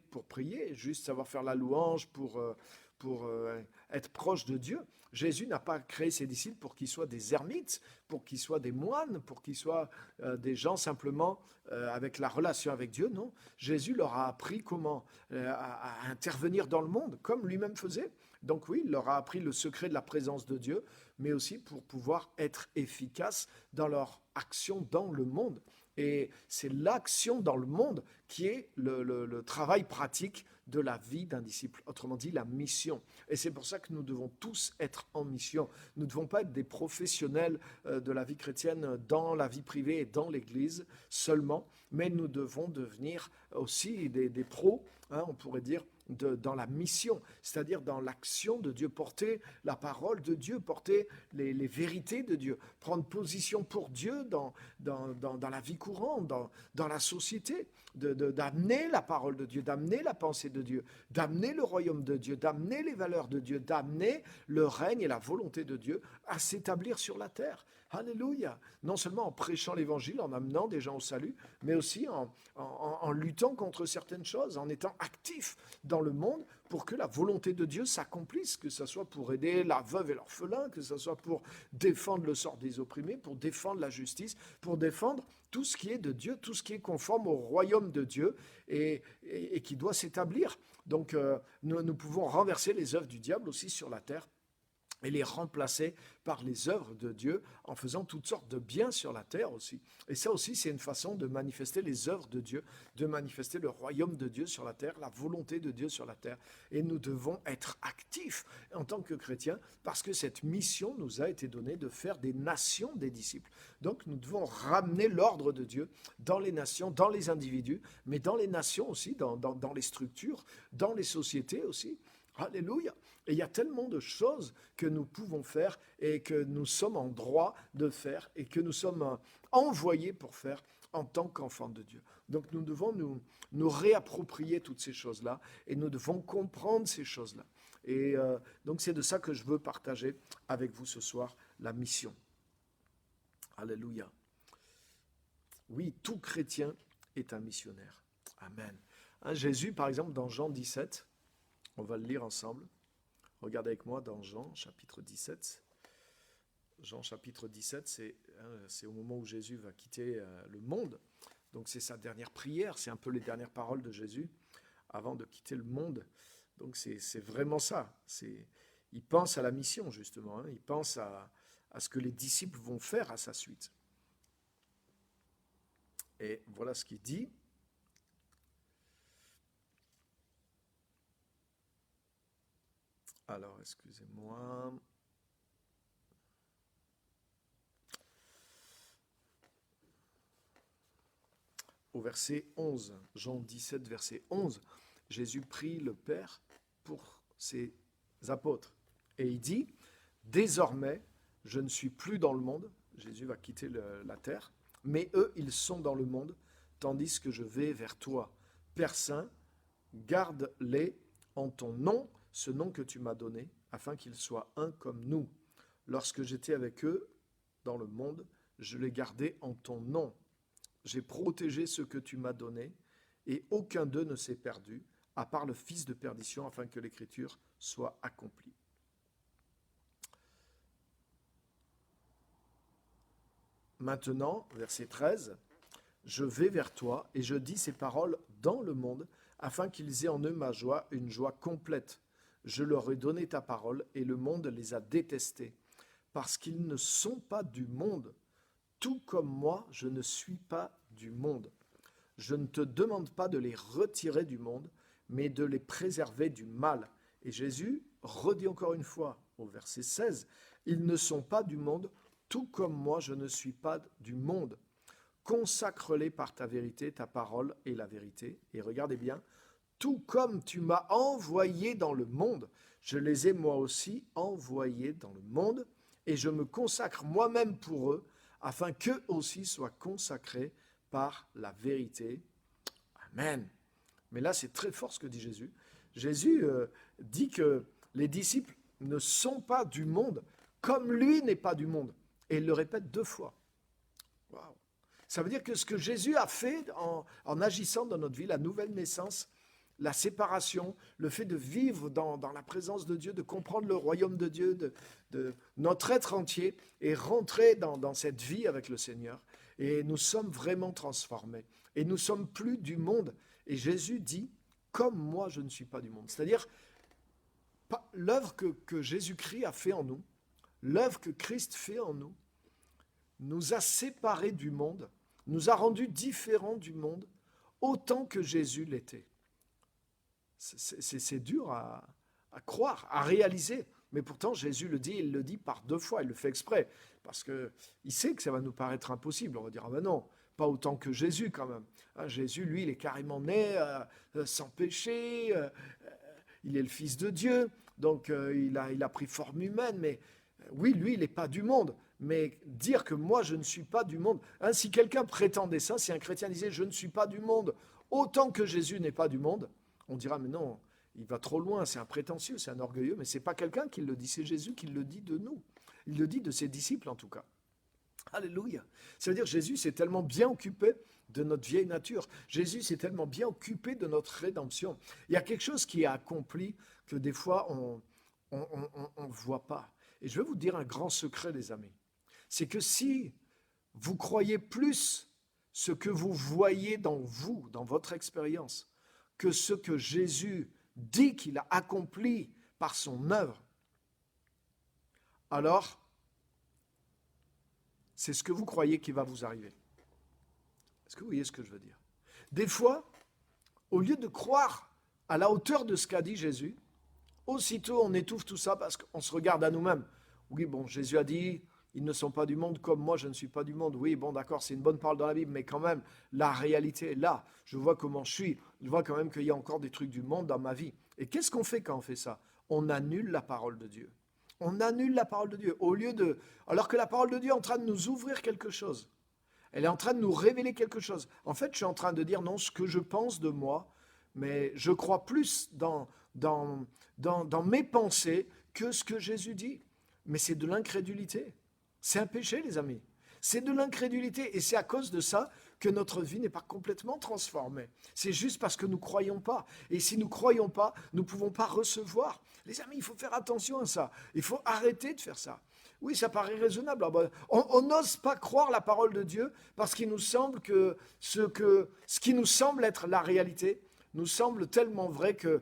S1: juste savoir faire la louange, pour être proche de Dieu. Jésus n'a pas créé ses disciples pour qu'ils soient des ermites, pour qu'ils soient des moines, pour qu'ils soient des gens simplement avec la relation avec Dieu. Non, Jésus leur a appris comment à intervenir dans le monde, comme lui-même faisait. Donc oui, il leur a appris le secret de la présence de Dieu, mais aussi pour pouvoir être efficaces dans leur action dans le monde. Et c'est l'action dans le monde qui est le travail pratique de la vie d'un disciple, autrement dit la mission. Et c'est pour ça que nous devons tous être en mission. Nous ne devons pas être des professionnels de la vie chrétienne dans la vie privée et dans l'Église seulement, mais nous devons devenir aussi des pros, hein, on pourrait dire, dans la mission, c'est-à-dire dans l'action de Dieu, porter la parole de Dieu, porter les vérités de Dieu, prendre position pour Dieu dans la vie courante, dans la société, d'amener la parole de Dieu, d'amener la pensée de Dieu, d'amener le royaume de Dieu, d'amener les valeurs de Dieu, d'amener le règne et la volonté de Dieu à s'établir sur la terre. Alléluia. Non seulement en prêchant l'évangile, en amenant des gens au salut, mais aussi en luttant contre certaines choses, en étant actif dans le monde pour que la volonté de Dieu s'accomplisse, que ce soit pour aider la veuve et l'orphelin, que ce soit pour défendre le sort des opprimés, pour défendre la justice, pour défendre tout ce qui est de Dieu, tout ce qui est conforme au royaume de Dieu et qui doit s'établir. Donc nous pouvons renverser les œuvres du diable aussi sur la terre et les remplacer par les œuvres de Dieu en faisant toutes sortes de biens sur la terre aussi. Et ça aussi, c'est une façon de manifester les œuvres de Dieu, de manifester le royaume de Dieu sur la terre, la volonté de Dieu sur la terre. Et nous devons être actifs en tant que chrétiens parce que cette mission nous a été donnée de faire des nations des disciples. Donc nous devons ramener l'ordre de Dieu dans les nations, dans les individus, mais dans les nations aussi, dans les structures, dans les sociétés aussi. Alléluia. Et il y a tellement de choses que nous pouvons faire et que nous sommes en droit de faire et que nous sommes envoyés pour faire en tant qu'enfants de Dieu. Donc nous devons nous réapproprier toutes ces choses-là et nous devons comprendre ces choses-là. Et donc c'est de ça que je veux partager avec vous ce soir, la mission. Alléluia. Oui, tout chrétien est un missionnaire. Amen. Hein, Jésus, par exemple, dans Jean 17, on va le lire ensemble. Regardez avec moi dans Jean, chapitre 17. Jean, chapitre 17, c'est au moment où Jésus va quitter le monde. Donc c'est sa dernière prière, c'est un peu les dernières paroles de Jésus avant de quitter le monde. Donc c'est vraiment ça. Il pense à la mission, justement. Hein. Il pense à ce que les disciples vont faire à sa suite. Et voilà ce qu'il dit. Alors, excusez-moi. Au verset 11, Jean 17, verset 11, Jésus prie le Père pour ses apôtres. Et il dit, « Désormais, je ne suis plus dans le monde. » Jésus va quitter la terre. « Mais eux, ils sont dans le monde, tandis que je vais vers toi. Père Saint, garde-les en ton nom, ce nom que tu m'as donné, afin qu'ils soient un comme nous. Lorsque j'étais avec eux dans le monde, je les gardais en ton nom. J'ai protégé ce que tu m'as donné, et aucun d'eux ne s'est perdu, à part le fils de perdition, afin que l'écriture soit accomplie. » Maintenant, verset 13, « Je vais vers toi, et je dis ces paroles dans le monde, afin qu'ils aient en eux ma joie, une joie complète. Je leur ai donné ta parole, et le monde les a détestés, parce qu'ils ne sont pas du monde, tout comme moi, je ne suis pas du monde. Je ne te demande pas de les retirer du monde, mais de les préserver du mal. » Et Jésus redit encore une fois au verset 16, « Ils ne sont pas du monde, tout comme moi je ne suis pas du monde. Consacre-les par ta vérité, ta parole est la vérité. » Et regardez bien, « Tout comme tu m'as envoyé dans le monde, je les ai moi aussi envoyés dans le monde, et je me consacre moi-même pour eux, afin qu'eux aussi soient consacrés par la vérité. » Amen. Mais là, c'est très fort ce que dit Jésus. Jésus dit que les disciples ne sont pas du monde, comme lui n'est pas du monde. Et il le répète 2 fois. Wow. Ça veut dire que ce que Jésus a fait en agissant dans notre vie, la nouvelle naissance, la séparation, le fait de vivre dans la présence de Dieu, de comprendre le royaume de Dieu, de notre être entier, et rentrer dans cette vie avec le Seigneur. Et nous sommes vraiment transformés. Et nous ne sommes plus du monde. Et Jésus dit, comme moi je ne suis pas du monde. C'est-à-dire, l'œuvre que Jésus-Christ a fait en nous, l'œuvre que Christ fait en nous, nous a séparés du monde, nous a rendus différents du monde, autant que Jésus l'était. C'est dur à croire, à réaliser. Mais pourtant, Jésus le dit, il le dit par 2 fois, il le fait exprès. Parce qu'il sait que ça va nous paraître impossible. On va dire, ah ben non, pas autant que Jésus quand même. Jésus, lui, il est carrément né sans péché, il est le Fils de Dieu, donc il a pris forme humaine, mais oui, lui, il n'est pas du monde. Mais dire que moi, je ne suis pas du monde, si quelqu'un prétendait ça, si un chrétien disait, je ne suis pas du monde, autant que Jésus n'est pas du monde, on dira, mais non, il va trop loin, c'est un prétentieux, c'est un orgueilleux, mais ce n'est pas quelqu'un qui le dit, c'est Jésus qui le dit de nous. Il le dit de ses disciples en tout cas. Alléluia. Ça veut dire que Jésus s'est tellement bien occupé de notre vieille nature. Jésus s'est tellement bien occupé de notre rédemption. Il y a quelque chose qui est accompli que des fois on ne voit pas. Et je vais vous dire un grand secret, les amis. C'est que si vous croyez plus ce que vous voyez dans vous, dans votre expérience, que ce que Jésus dit qu'il a accompli par son œuvre, alors c'est ce que vous croyez qui va vous arriver. Est-ce que vous voyez ce que je veux dire? Des fois, au lieu de croire à la hauteur de ce qu'a dit Jésus, aussitôt on étouffe tout ça parce qu'on se regarde à nous-mêmes. Oui, bon, Jésus a dit, ils ne sont pas du monde comme moi, je ne suis pas du monde. Oui, bon, d'accord, c'est une bonne parole dans la Bible, mais quand même, la réalité est là. Je vois comment je suis, je vois quand même qu'il y a encore des trucs du monde dans ma vie. Et qu'est-ce qu'on fait quand on fait ça? On annule la parole de Dieu. On annule la parole de Dieu. Alors que la parole de Dieu est en train de nous ouvrir quelque chose. Elle est en train de nous révéler quelque chose. En fait, je suis en train de dire non, ce que je pense de moi, mais je crois plus dans mes pensées que ce que Jésus dit. Mais c'est de l'incrédulité. C'est un péché, les amis. C'est de l'incrédulité. Et c'est à cause de ça que notre vie n'est pas complètement transformée. C'est juste parce que nous ne croyons pas. Et si nous ne croyons pas, nous ne pouvons pas recevoir. Les amis, il faut faire attention à ça. Il faut arrêter de faire ça. Oui, ça paraît raisonnable. On n'ose pas croire la parole de Dieu parce qu'il nous semble que ce qui nous semble être la réalité nous semble tellement vrai que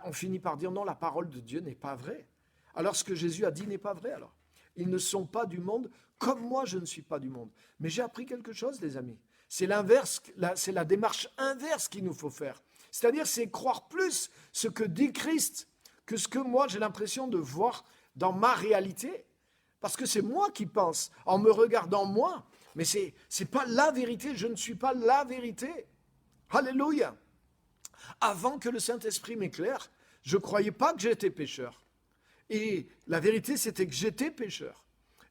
S1: on finit par dire non, la parole de Dieu n'est pas vraie. Alors ce que Jésus a dit n'est pas vrai alors. Ils ne sont pas du monde comme moi je ne suis pas du monde. Mais j'ai appris quelque chose, les amis. C'est l'inverse, c'est la démarche inverse qu'il nous faut faire. C'est-à-dire, c'est croire plus ce que dit Christ que ce que moi j'ai l'impression de voir dans ma réalité. Parce que c'est moi qui pense, en me regardant moi. Mais c'est pas la vérité, je ne suis pas la vérité. Alléluia. Avant que le Saint-Esprit m'éclaire, je ne croyais pas que j'étais pécheur. Et la vérité, c'était que j'étais pécheur.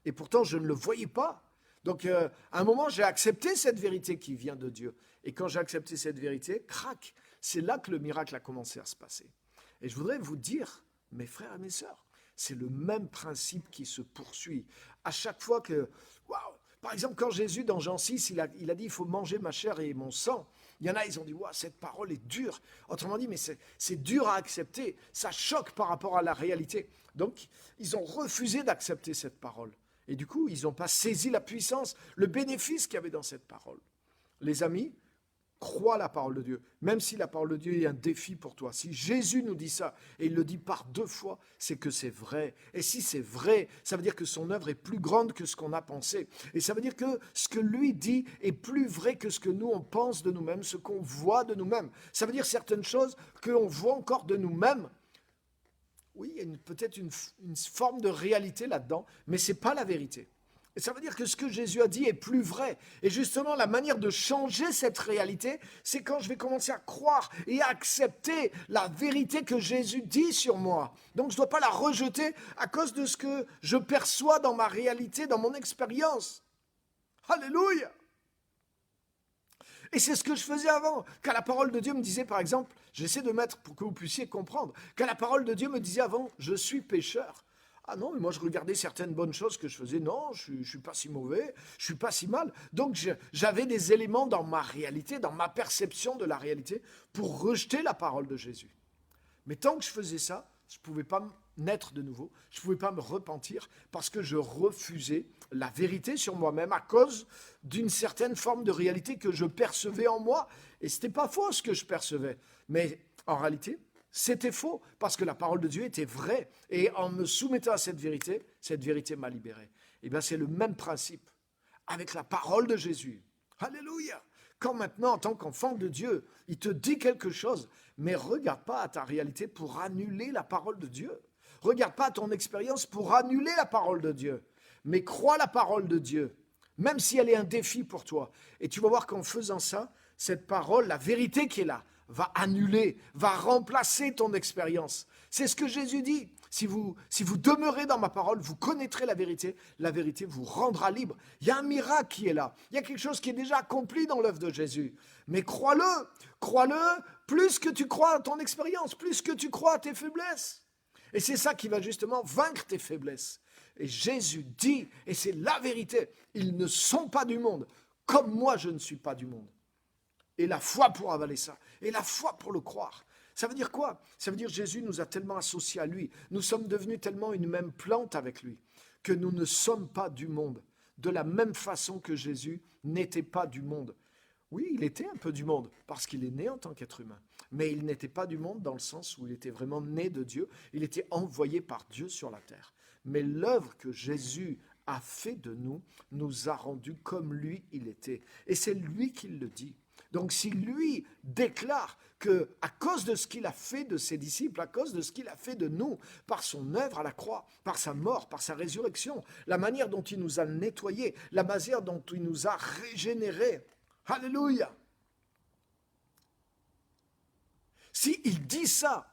S1: Et pourtant, je ne le voyais pas. Donc, à un moment, j'ai accepté cette vérité qui vient de Dieu. Et quand j'ai accepté cette vérité, crac, c'est là que le miracle a commencé à se passer. Et je voudrais vous dire, mes frères et mes sœurs, c'est le même principe qui se poursuit. À chaque fois que... Waouh, par exemple, quand Jésus, dans Jean 6, il a dit, il faut manger ma chair et mon sang. Il y en a, ils ont dit, wow, cette parole est dure. Autrement dit, mais c'est dur à accepter. Ça choque par rapport à la réalité. Donc, ils ont refusé d'accepter cette parole. Et du coup, ils n'ont pas saisi la puissance, le bénéfice qu'il y avait dans cette parole. Les amis, Crois la parole de Dieu, même si la parole de Dieu est un défi pour toi. Si Jésus nous dit ça, et il le dit par 2 fois, c'est que c'est vrai. Et si c'est vrai, ça veut dire que son œuvre est plus grande que ce qu'on a pensé. Et ça veut dire que ce que lui dit est plus vrai que ce que nous, on pense de nous-mêmes, ce qu'on voit de nous-mêmes. Ça veut dire certaines choses qu'on voit encore de nous-mêmes. Oui, il y a peut-être une forme de réalité là-dedans, mais ce n'est pas la vérité. Et ça veut dire que ce que Jésus a dit est plus vrai. Et justement, la manière de changer cette réalité, c'est quand je vais commencer à croire et à accepter la vérité que Jésus dit sur moi. Donc, je ne dois pas la rejeter à cause de ce que je perçois dans ma réalité, dans mon expérience. Alléluia! Et c'est ce que je faisais avant. Quand la parole de Dieu me disait, par exemple, j'essaie de mettre pour que vous puissiez comprendre, quand la parole de Dieu me disait avant, je suis pécheur. Ah non, mais moi je regardais certaines bonnes choses que je faisais. Non, je ne suis pas si mauvais, je ne suis pas si mal. Donc j'avais des éléments dans ma réalité, dans ma perception de la réalité, pour rejeter la parole de Jésus. Mais tant que je faisais ça, je ne pouvais pas naître de nouveau, je ne pouvais pas me repentir parce que je refusais la vérité sur moi-même à cause d'une certaine forme de réalité que je percevais en moi. Et ce n'était pas faux ce que je percevais. Mais en réalité, c'était faux, parce que la parole de Dieu était vraie. Et en me soumettant à cette vérité m'a libéré. Et bien c'est le même principe avec la parole de Jésus. Alléluia! Quand maintenant, en tant qu'enfant de Dieu, il te dit quelque chose, mais regarde pas à ta réalité pour annuler la parole de Dieu. Regarde pas à ton expérience pour annuler la parole de Dieu. Mais crois la parole de Dieu, même si elle est un défi pour toi. Et tu vas voir qu'en faisant ça, cette parole, la vérité qui est là, va annuler, va remplacer ton expérience. C'est ce que Jésus dit. Si vous demeurez dans ma parole, vous connaîtrez la vérité vous rendra libre. Il y a un miracle qui est là. Il y a quelque chose qui est déjà accompli dans l'œuvre de Jésus. Mais crois-le plus que tu crois à ton expérience, plus que tu crois à tes faiblesses. Et c'est ça qui va justement vaincre tes faiblesses. Et Jésus dit, et c'est la vérité, ils ne sont pas du monde, comme moi je ne suis pas du monde. Et la foi pour avaler ça. Et la foi pour le croire. Ça veut dire quoi? Ça veut dire que Jésus nous a tellement associés à lui. Nous sommes devenus tellement une même plante avec lui que nous ne sommes pas du monde. De la même façon que Jésus n'était pas du monde. Oui, il était un peu du monde parce qu'il est né en tant qu'être humain. Mais il n'était pas du monde dans le sens où il était vraiment né de Dieu. Il était envoyé par Dieu sur la terre. Mais l'œuvre que Jésus a fait de nous, nous a rendus comme lui il était. Et c'est lui qui le dit. Donc si lui déclare que à cause de ce qu'il a fait de ses disciples, à cause de ce qu'il a fait de nous, par son œuvre à la croix, par sa mort, par sa résurrection, la manière dont il nous a nettoyés, la manière dont il nous a régénérés, alléluia. Si il dit ça,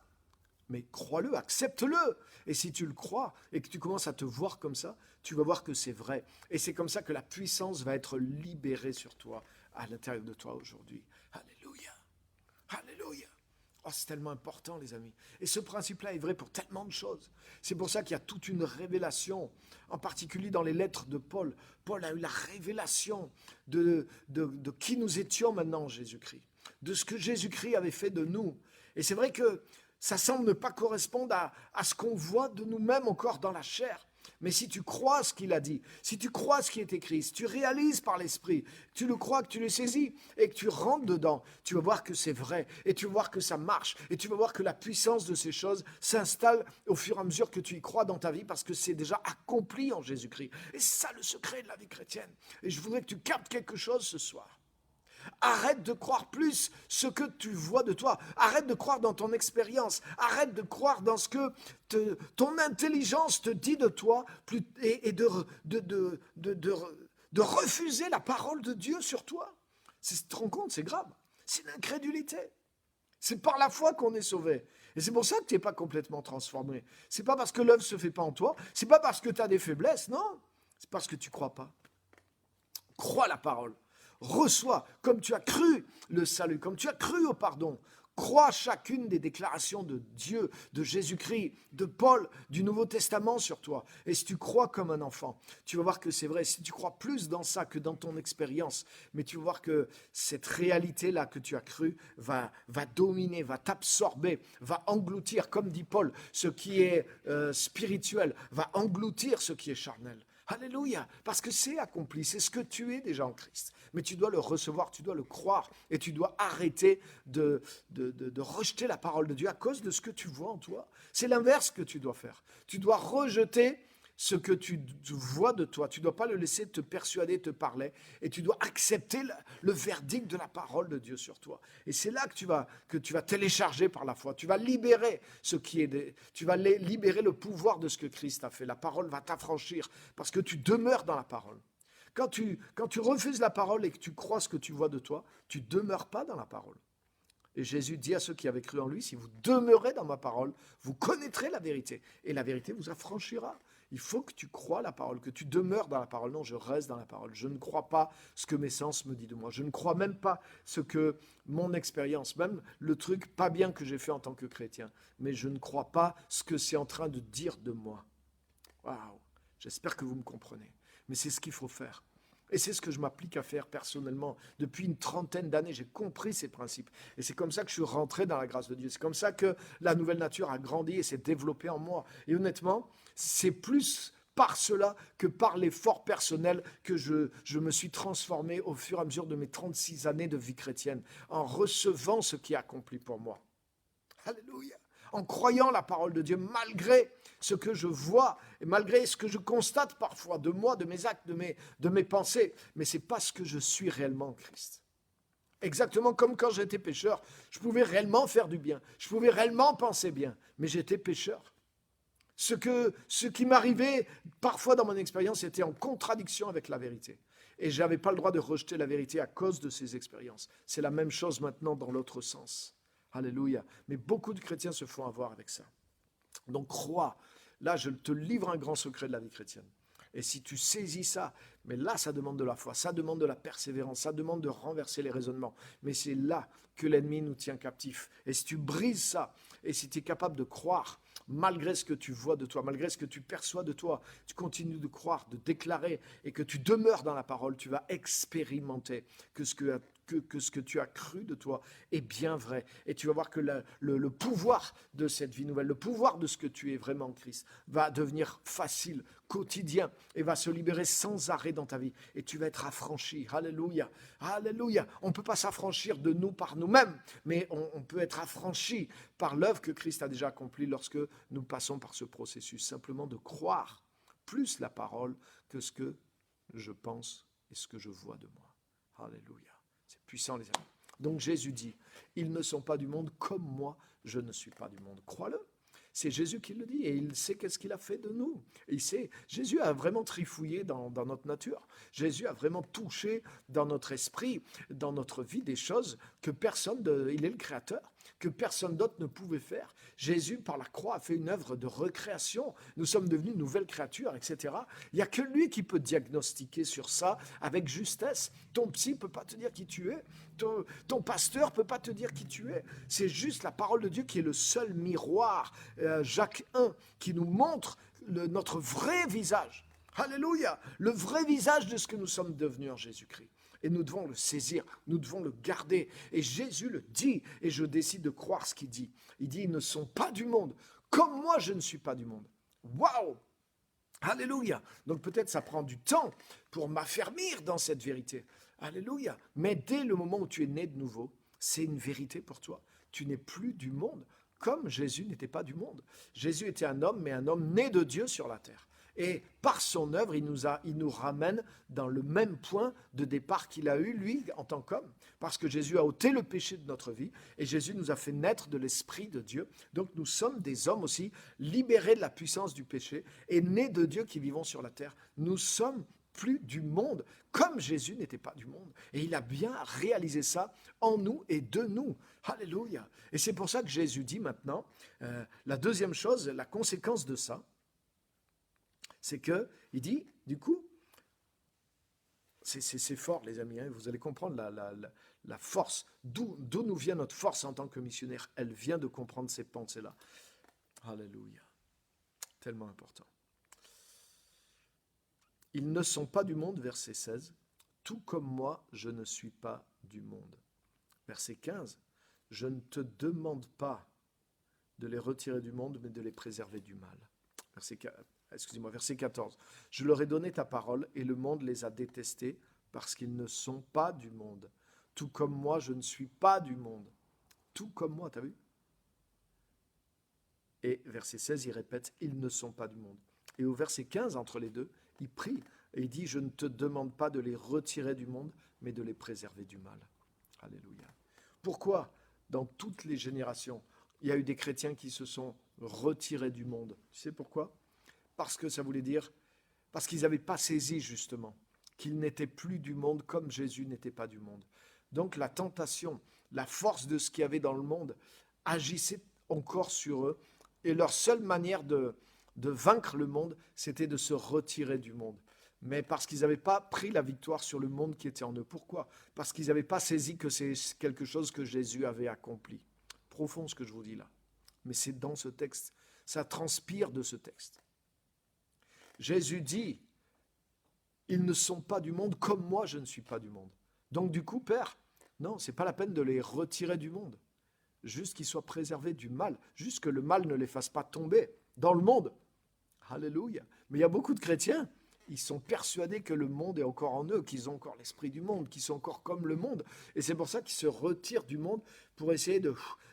S1: mais crois-le, accepte-le. Et si tu le crois et que tu commences à te voir comme ça, tu vas voir que c'est vrai. Et c'est comme ça que la puissance va être libérée sur toi, à l'intérieur de toi aujourd'hui. Alléluia. Alléluia. Oh, c'est tellement important, les amis. Et ce principe-là est vrai pour tellement de choses. C'est pour ça qu'il y a toute une révélation, en particulier dans les lettres de Paul. Paul a eu la révélation de qui nous étions maintenant en Jésus-Christ, de ce que Jésus-Christ avait fait de nous. Et c'est vrai que ça semble ne pas correspondre à ce qu'on voit de nous-mêmes encore dans la chair. Mais si tu crois ce qu'il a dit, si tu crois ce qui est écrit, si tu réalises par l'esprit, tu le crois, que tu le saisis et que tu rentres dedans, tu vas voir que c'est vrai et tu vas voir que ça marche et tu vas voir que la puissance de ces choses s'installe au fur et à mesure que tu y crois dans ta vie parce que c'est déjà accompli en Jésus-Christ. Et c'est ça le secret de la vie chrétienne. Et je voudrais que tu captes quelque chose ce soir. Arrête de croire plus ce que tu vois de toi. Arrête de croire dans ton expérience. Arrête de croire dans ce que ton intelligence te dit de toi et de refuser la parole de Dieu sur toi. Tu te rends compte, c'est grave. C'est l'incrédulité. C'est par la foi qu'on est sauvé. Et c'est pour ça que tu n'es pas complètement transformé. C'est pas parce que l'œuvre ne se fait pas en toi. C'est pas parce que tu as des faiblesses, non. C'est parce que tu ne crois pas. Crois la parole. Reçois, comme tu as cru le salut, comme tu as cru au pardon. Crois chacune des déclarations de Dieu, de Jésus-Christ, de Paul, du Nouveau Testament sur toi. Et si tu crois comme un enfant, tu vas voir que c'est vrai. Si tu crois plus dans ça que dans ton expérience, mais tu vas voir que cette réalité-là que tu as cru va dominer, va t'absorber, va engloutir, comme dit Paul, ce qui est spirituel, va engloutir ce qui est charnel. Alléluia, parce que c'est accompli, c'est ce que tu es déjà en Christ. Mais tu dois le recevoir, tu dois le croire et tu dois arrêter de rejeter la parole de Dieu à cause de ce que tu vois en toi. C'est l'inverse que tu dois faire. Tu dois rejeter ce que tu vois de toi. Tu ne dois pas le laisser te persuader, te parler. Et tu dois accepter le verdict de la parole de Dieu sur toi. Et c'est là que tu vas télécharger par la foi. Tu vas libérer tu vas libérer le pouvoir de ce que Christ a fait. La parole va t'affranchir parce que tu demeures dans la parole. Quand tu refuses la parole et que tu crois ce que tu vois de toi, tu ne demeures pas dans la parole. Et Jésus dit à ceux qui avaient cru en lui, si vous demeurez dans ma parole, vous connaîtrez la vérité. Et la vérité vous affranchira. Il faut que tu crois la parole, que tu demeures dans la parole. Non, je reste dans la parole. Je ne crois pas ce que mes sens me disent de moi. Je ne crois même pas ce que mon expérience, même le truc pas bien que j'ai fait en tant que chrétien. Mais je ne crois pas ce que c'est en train de dire de moi. Waouh! J'espère que vous me comprenez. Mais c'est ce qu'il faut faire. Et c'est ce que je m'applique à faire personnellement. Depuis une trentaine d'années, j'ai compris ces principes. Et c'est comme ça que je suis rentré dans la grâce de Dieu. C'est comme ça que la nouvelle nature a grandi et s'est développée en moi. Et honnêtement, c'est plus par cela que par l'effort personnel que je me suis transformé au fur et à mesure de mes 36 années de vie chrétienne, en recevant ce qui est accompli pour moi. Alléluia. En croyant la parole de Dieu, malgré ce que je vois, et malgré ce que je constate parfois de moi, de mes actes, de mes pensées, mais ce n'est pas ce que je suis réellement en Christ. Exactement comme quand j'étais pécheur, je pouvais réellement faire du bien, je pouvais réellement penser bien, mais j'étais pécheur. Ce qui m'arrivait parfois dans mon expérience était en contradiction avec la vérité. Et je n'avais pas le droit de rejeter la vérité à cause de ces expériences. C'est la même chose maintenant dans l'autre sens. Alléluia. Mais beaucoup de chrétiens se font avoir avec ça. Donc crois. Là, je te livre un grand secret de la vie chrétienne. Et si tu saisis ça, mais là, ça demande de la foi, ça demande de la persévérance, ça demande de renverser les raisonnements. Mais c'est là que l'ennemi nous tient captifs. Et si tu brises ça, et si tu es capable de croire, malgré ce que tu vois de toi, malgré ce que tu perçois de toi, tu continues de croire, de déclarer, et que tu demeures dans la parole, tu vas expérimenter que ce que tu as cru de toi est bien vrai. Et tu vas voir que le pouvoir de cette vie nouvelle, le pouvoir de ce que tu es vraiment en Christ, va devenir facile, quotidien, et va se libérer sans arrêt dans ta vie. Et tu vas être affranchi. Alléluia. Alléluia. On ne peut pas s'affranchir de nous par nous-mêmes, mais on peut être affranchi par l'œuvre que Christ a déjà accomplie lorsque nous passons par ce processus, simplement de croire plus la parole que ce que je pense et ce que je vois de moi. Alléluia. C'est puissant, les amis. Donc Jésus dit, ils ne sont pas du monde comme moi, je ne suis pas du monde. Crois-le. C'est Jésus qui le dit et il sait qu'est-ce qu'il a fait de nous. Il sait, Jésus a vraiment trifouillé dans notre nature. Jésus a vraiment touché dans notre esprit, dans notre vie, des choses que il est le créateur, que personne d'autre ne pouvait faire. Jésus, par la croix, a fait une œuvre de recréation. Nous sommes devenus une nouvelle créature, etc. Il n'y a que lui qui peut diagnostiquer sur ça avec justesse. Ton psy ne peut pas te dire qui tu es. Ton pasteur ne peut pas te dire qui tu es. C'est juste la parole de Dieu qui est le seul miroir, Jacques 1, qui nous montre notre vrai visage. Alléluia. Le vrai visage de ce que nous sommes devenus en Jésus-Christ. Et nous devons le saisir, nous devons le garder. Et Jésus le dit, et je décide de croire ce qu'il dit. Il dit, ils ne sont pas du monde, comme moi je ne suis pas du monde. Waouh! Alléluia! Donc peut-être ça prend du temps pour m'affermir dans cette vérité. Alléluia! Mais dès le moment où tu es né de nouveau, c'est une vérité pour toi. Tu n'es plus du monde, comme Jésus n'était pas du monde. Jésus était un homme, mais un homme né de Dieu sur la terre. Et par son œuvre, il nous ramène dans le même point de départ qu'il a eu, lui, en tant qu'homme. Parce que Jésus a ôté le péché de notre vie et Jésus nous a fait naître de l'Esprit de Dieu. Donc nous sommes des hommes aussi libérés de la puissance du péché et nés de Dieu qui vivons sur la terre. Nous sommes plus du monde, comme Jésus n'était pas du monde. Et il a bien réalisé ça en nous et de nous. Alléluia. Et c'est pour ça que Jésus dit maintenant, la deuxième chose, la conséquence de ça, c'est qu'il dit, du coup, c'est fort les amis, hein, vous allez comprendre la force, d'où nous vient notre force en tant que missionnaire. Elle vient de comprendre ces pensées-là. Alléluia. Tellement important. Ils ne sont pas du monde, verset 16, tout comme moi, je ne suis pas du monde. Verset 15, je ne te demande pas de les retirer du monde, mais de les préserver du mal. verset 14. Je leur ai donné ta parole et le monde les a détestés parce qu'ils ne sont pas du monde. Tout comme moi, je ne suis pas du monde. Tout comme moi, t'as vu? Et verset 16, il répète, ils ne sont pas du monde. Et au verset 15, entre les deux, il prie et il dit, je ne te demande pas de les retirer du monde, mais de les préserver du mal. Alléluia. Pourquoi, dans toutes les générations, il y a eu des chrétiens qui se sont retirés du monde? Tu sais pourquoi? Parce que ça voulait dire, parce qu'ils n'avaient pas saisi justement qu'ils n'étaient plus du monde comme Jésus n'était pas du monde. Donc la tentation, la force de ce qu'il y avait dans le monde agissait encore sur eux et leur seule manière de vaincre le monde, c'était de se retirer du monde. Mais parce qu'ils n'avaient pas pris la victoire sur le monde qui était en eux. Pourquoi? Parce qu'ils n'avaient pas saisi que c'est quelque chose que Jésus avait accompli. Profond ce que je vous dis là. Mais c'est dans ce texte. Ça transpire de ce texte. Jésus dit, ils ne sont pas du monde comme moi je ne suis pas du monde. Donc du coup, Père, non, ce n'est pas la peine de les retirer du monde. Juste qu'ils soient préservés du mal. Juste que le mal ne les fasse pas tomber dans le monde. Alléluia. Mais il y a beaucoup de chrétiens, ils sont persuadés que le monde est encore en eux, qu'ils ont encore l'esprit du monde, qu'ils sont encore comme le monde. Et c'est pour ça qu'ils se retirent du monde pour essayer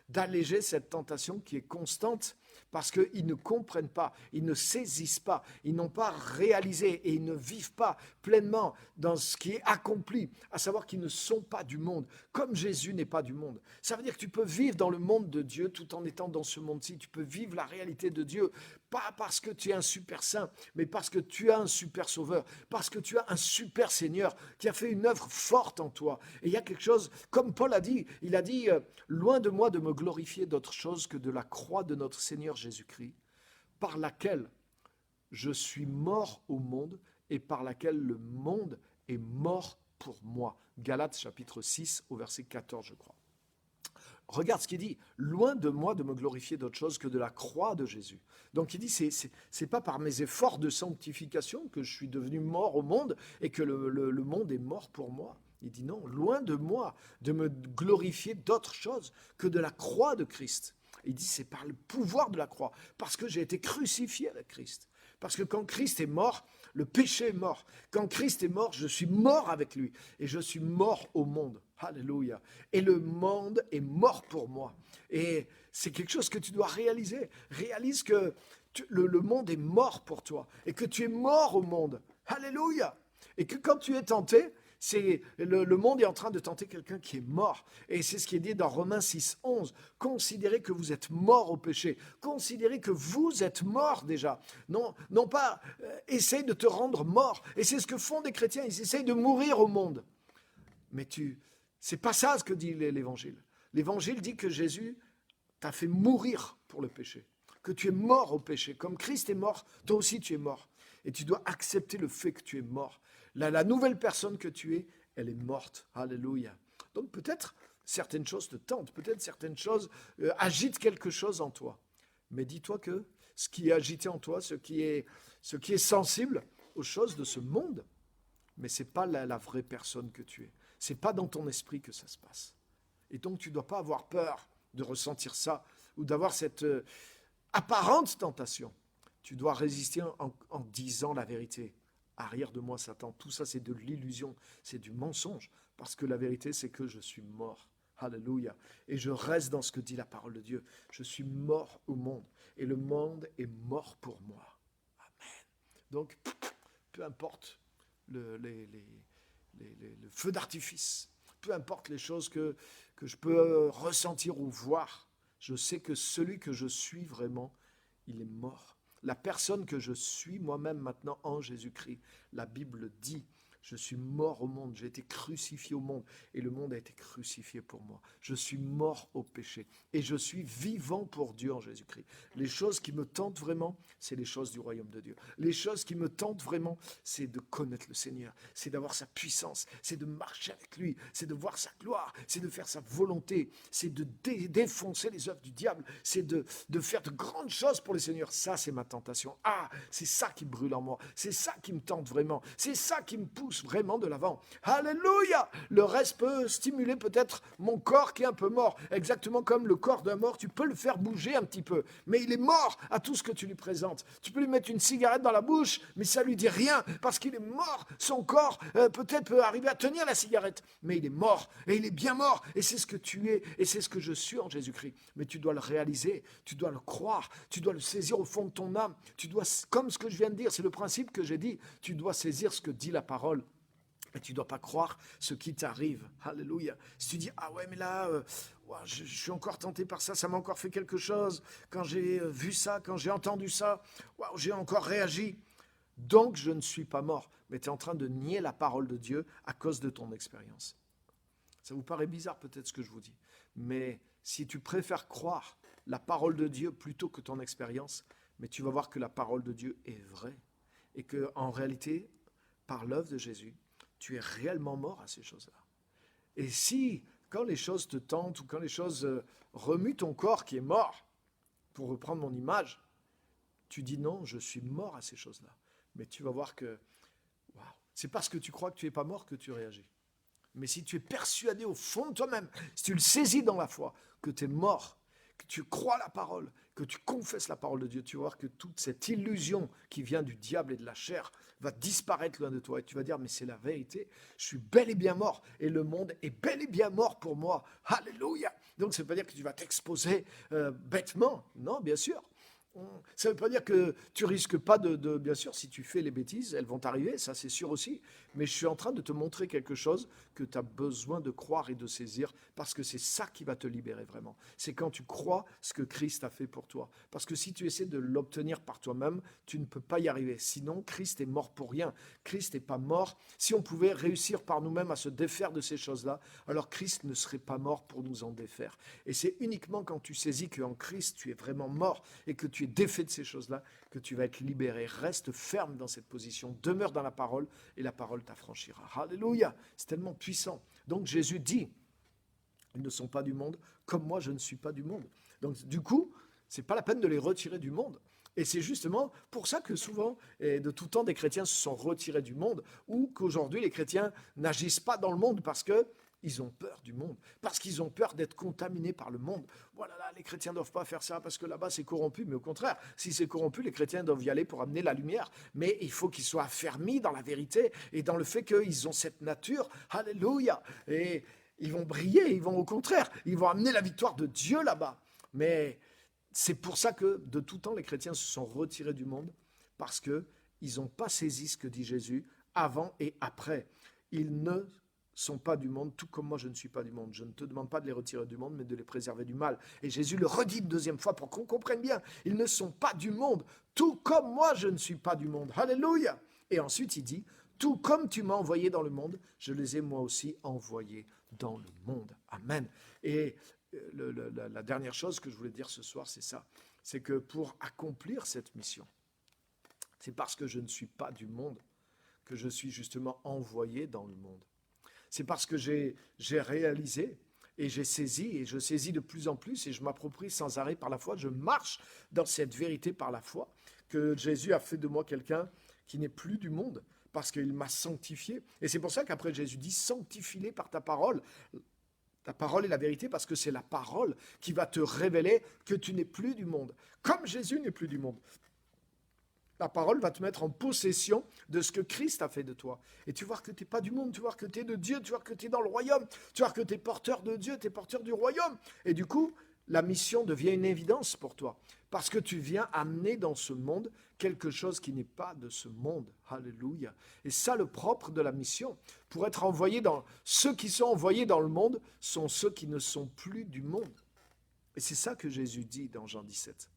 S1: d'alléger cette tentation qui est constante parce qu'ils ne comprennent pas, ils ne saisissent pas, ils n'ont pas réalisé et ils ne vivent pas pleinement dans ce qui est accompli, à savoir qu'ils ne sont pas du monde, comme Jésus n'est pas du monde. Ça veut dire que tu peux vivre dans le monde de Dieu tout en étant dans ce monde-ci, tu peux vivre la réalité de Dieu, pas parce que tu es un super saint, mais parce que tu as un super sauveur, parce que tu as un super Seigneur qui a fait une œuvre forte en toi. Et il y a quelque chose, comme Paul a dit, il a dit, loin de moi de me glorifier d'autre chose que de la croix de notre Seigneur Jésus-Christ, par laquelle je suis mort au monde et par laquelle le monde est mort pour moi. Galates chapitre 6 au verset 14, je crois. Regarde ce qu'il dit, loin de moi de me glorifier d'autre chose que de la croix de Jésus. Donc il dit, c'est pas par mes efforts de sanctification que je suis devenu mort au monde et que le monde est mort pour moi. Il dit non, loin de moi de me glorifier d'autre chose que de la croix de Christ. Il dit, c'est par le pouvoir de la croix, parce que j'ai été crucifié avec Christ. Parce que quand Christ est mort, le péché est mort. Quand Christ est mort, je suis mort avec lui. Et je suis mort au monde. Alléluia. Et le monde est mort pour moi. Et c'est quelque chose que tu dois réaliser. Réalise que le monde est mort pour toi. Et que tu es mort au monde. Alléluia. Et que quand tu es tenté, le monde est en train de tenter quelqu'un qui est mort. Et c'est ce qui est dit dans Romains 6, 11. Considérez que vous êtes mort au péché. Considérez que vous êtes mort déjà. Non pas essaye de te rendre mort. Et c'est ce que font des chrétiens. Ils essayent de mourir au monde. Mais c'est pas ça ce que dit l'Évangile. L'Évangile dit que Jésus t'a fait mourir pour le péché. Que tu es mort au péché. Comme Christ est mort, toi aussi tu es mort. Et tu dois accepter le fait que tu es mort. La nouvelle personne que tu es, elle est morte. Alléluia. Donc peut-être certaines choses te tentent, peut-être certaines choses agitent quelque chose en toi. Mais dis-toi que ce qui est agité en toi, ce qui est sensible aux choses de ce monde, mais ce n'est pas la vraie personne que tu es. Ce n'est pas dans ton esprit que ça se passe. Et donc tu ne dois pas avoir peur de ressentir ça ou d'avoir cette apparente tentation. Tu dois résister en disant la vérité. Arrière de moi, Satan. Tout ça, c'est de l'illusion, c'est du mensonge. Parce que la vérité, c'est que je suis mort. Alléluia. Et je reste dans ce que dit la parole de Dieu. Je suis mort au monde. Et le monde est mort pour moi. Amen. Donc, peu importe le feu d'artifice, peu importe les choses que je peux ressentir ou voir, je sais que celui que je suis vraiment, il est mort. La personne que je suis moi-même maintenant en Jésus-Christ, la Bible dit, je suis mort au monde, j'ai été crucifié au monde et le monde a été crucifié pour moi. Je suis mort au péché et je suis vivant pour Dieu en Jésus-Christ. Les choses qui me tentent vraiment, c'est les choses du royaume de Dieu. Les choses qui me tentent vraiment, c'est de connaître le Seigneur, c'est d'avoir sa puissance, c'est de marcher avec lui, c'est de voir sa gloire, c'est de faire sa volonté, c'est de défoncer les œuvres du diable, c'est de faire de grandes choses pour le Seigneur. Ça, c'est ma tentation. Ah, c'est ça qui brûle en moi, c'est ça qui me tente vraiment, c'est ça qui me pousse pousse vraiment de l'avant. Alléluia! Le reste peut stimuler peut-être mon corps qui est un peu mort. Exactement comme le corps d'un mort, tu peux le faire bouger un petit peu. Mais il est mort à tout ce que tu lui présentes. Tu peux lui mettre une cigarette dans la bouche, mais ça lui dit rien parce qu'il est mort. Son corps peut-être peut arriver à tenir la cigarette, mais il est mort et il est bien mort. Et c'est ce que tu es et c'est ce que je suis en Jésus-Christ. Mais tu dois le réaliser, tu dois le croire, tu dois le saisir au fond de ton âme. Tu dois, comme ce que je viens de dire, c'est le principe que j'ai dit, tu dois saisir ce que dit la parole. Et tu ne dois pas croire ce qui t'arrive. Alléluia. Si tu dis, ah ouais, mais là, je suis encore tenté par ça, ça m'a encore fait quelque chose. Quand j'ai vu ça, quand j'ai entendu ça, j'ai encore réagi. Donc, je ne suis pas mort. Mais tu es en train de nier la parole de Dieu à cause de ton expérience. Ça vous paraît bizarre peut-être ce que je vous dis. Mais si tu préfères croire la parole de Dieu plutôt que ton expérience, mais tu vas voir que la parole de Dieu est vraie. Et qu'en réalité, par l'œuvre de Jésus, tu es réellement mort à ces choses-là. Et si, quand les choses te tentent ou quand les choses remuent ton corps qui est mort, pour reprendre mon image, tu dis non, je suis mort à ces choses-là. Mais tu vas voir que c'est parce que tu crois que tu n'es pas mort que tu réagis. Mais si tu es persuadé au fond de toi-même, si tu le saisis dans la foi, que tu es mort, que tu crois la parole, que tu confesses la parole de Dieu, tu vas voir que toute cette illusion qui vient du diable et de la chair va disparaître loin de toi. Et tu vas dire, mais c'est la vérité, je suis bel et bien mort, et le monde est bel et bien mort pour moi. Alléluia! Donc ça ne veut pas dire que tu vas t'exposer bêtement, non, bien sûr. Ça ne veut pas dire que tu risques pas de... Bien sûr, si tu fais les bêtises, elles vont t'arriver, ça c'est sûr aussi. Mais je suis en train de te montrer quelque chose que tu as besoin de croire et de saisir, parce que c'est ça qui va te libérer vraiment. C'est quand tu crois ce que Christ a fait pour toi. Parce que si tu essaies de l'obtenir par toi-même, tu ne peux pas y arriver. Sinon, Christ est mort pour rien. Christ n'est pas mort. Si on pouvait réussir par nous-mêmes à se défaire de ces choses-là, alors Christ ne serait pas mort pour nous en défaire. Et c'est uniquement quand tu saisis qu'en Christ, tu es vraiment mort et que tu es défait de ces choses-là, que tu vas être libéré. Reste ferme dans cette position, demeure dans la parole et la parole t'affranchira. Alléluia, c'est tellement puissant. Donc Jésus dit, ils ne sont pas du monde, comme moi je ne suis pas du monde. Donc du coup, c'est pas la peine de les retirer du monde. Et c'est justement pour ça que souvent, et de tout temps, des chrétiens se sont retirés du monde, ou qu'aujourd'hui les chrétiens n'agissent pas dans le monde parce que ils ont peur du monde, parce qu'ils ont peur d'être contaminés par le monde. Voilà, là, les chrétiens ne doivent pas faire ça parce que là-bas c'est corrompu, mais au contraire, si c'est corrompu, les chrétiens doivent y aller pour amener la lumière. Mais il faut qu'ils soient affermis dans la vérité et dans le fait qu'ils ont cette nature. Alléluia! Et ils vont briller, ils vont au contraire, ils vont amener la victoire de Dieu là-bas. Mais c'est pour ça que de tout temps, les chrétiens se sont retirés du monde, parce qu'ils n'ont pas saisi ce que dit Jésus avant et après. Ils ne sont pas du monde, tout comme moi je ne suis pas du monde. Je ne te demande pas de les retirer du monde, mais de les préserver du mal. Et Jésus le redit une deuxième fois pour qu'on comprenne bien. Ils ne sont pas du monde, tout comme moi je ne suis pas du monde. Alléluia! Et ensuite il dit, tout comme tu m'as envoyé dans le monde, je les ai moi aussi envoyés dans le monde. Amen. Et la dernière chose que je voulais dire ce soir, c'est ça. C'est que pour accomplir cette mission, c'est parce que je ne suis pas du monde que je suis justement envoyé dans le monde. C'est parce que j'ai réalisé et j'ai saisi, et je saisis de plus en plus, et je m'approprie sans arrêt par la foi, je marche dans cette vérité par la foi, que Jésus a fait de moi quelqu'un qui n'est plus du monde, parce qu'il m'a sanctifié. Et c'est pour ça qu'après Jésus dit, sanctifie-les par ta parole. Ta parole est la vérité, parce que c'est la parole qui va te révéler que tu n'es plus du monde, comme Jésus n'est plus du monde. La parole va te mettre en possession de ce que Christ a fait de toi. Et tu vois que tu n'es pas du monde, tu vois que tu es de Dieu, tu vois que tu es dans le royaume, tu vois que tu es porteur de Dieu, tu es porteur du royaume. Et du coup, la mission devient une évidence pour toi. Parce que tu viens amener dans ce monde quelque chose qui n'est pas de ce monde. Alléluia. Et ça, le propre de la mission, pour être envoyé dans... Ceux qui sont envoyés dans le monde sont ceux qui ne sont plus du monde. Et c'est ça que Jésus dit dans Jean 17.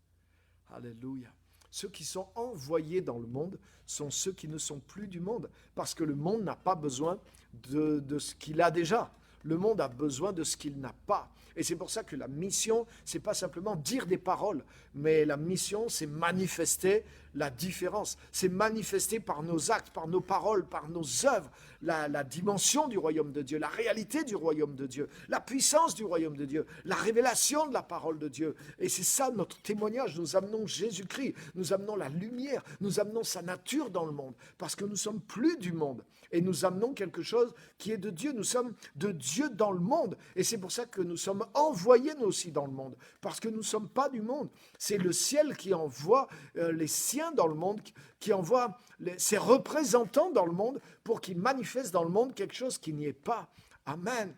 S1: Alléluia. Ceux qui sont envoyés dans le monde sont ceux qui ne sont plus du monde, parce que le monde n'a pas besoin de ce qu'il a déjà. Le monde a besoin de ce qu'il n'a pas. Et c'est pour ça que la mission, c'est pas simplement dire des paroles, mais la mission, c'est manifester la différence. C'est manifester par nos actes, par nos paroles, par nos œuvres, la dimension du royaume de Dieu, la réalité du royaume de Dieu, la puissance du royaume de Dieu, la révélation de la parole de Dieu. Et c'est ça notre témoignage. Nous amenons Jésus-Christ, nous amenons la lumière, nous amenons sa nature dans le monde, parce que nous sommes plus du monde. Et nous amenons quelque chose qui est de Dieu. Nous sommes de Dieu dans le monde. Et c'est pour ça que nous sommes envoyés nous aussi dans le monde. Parce que nous ne sommes pas du monde. C'est le ciel qui envoie les siens dans le monde, qui envoie ses représentants dans le monde pour qu'ils manifestent dans le monde quelque chose qui n'y est pas. Amen.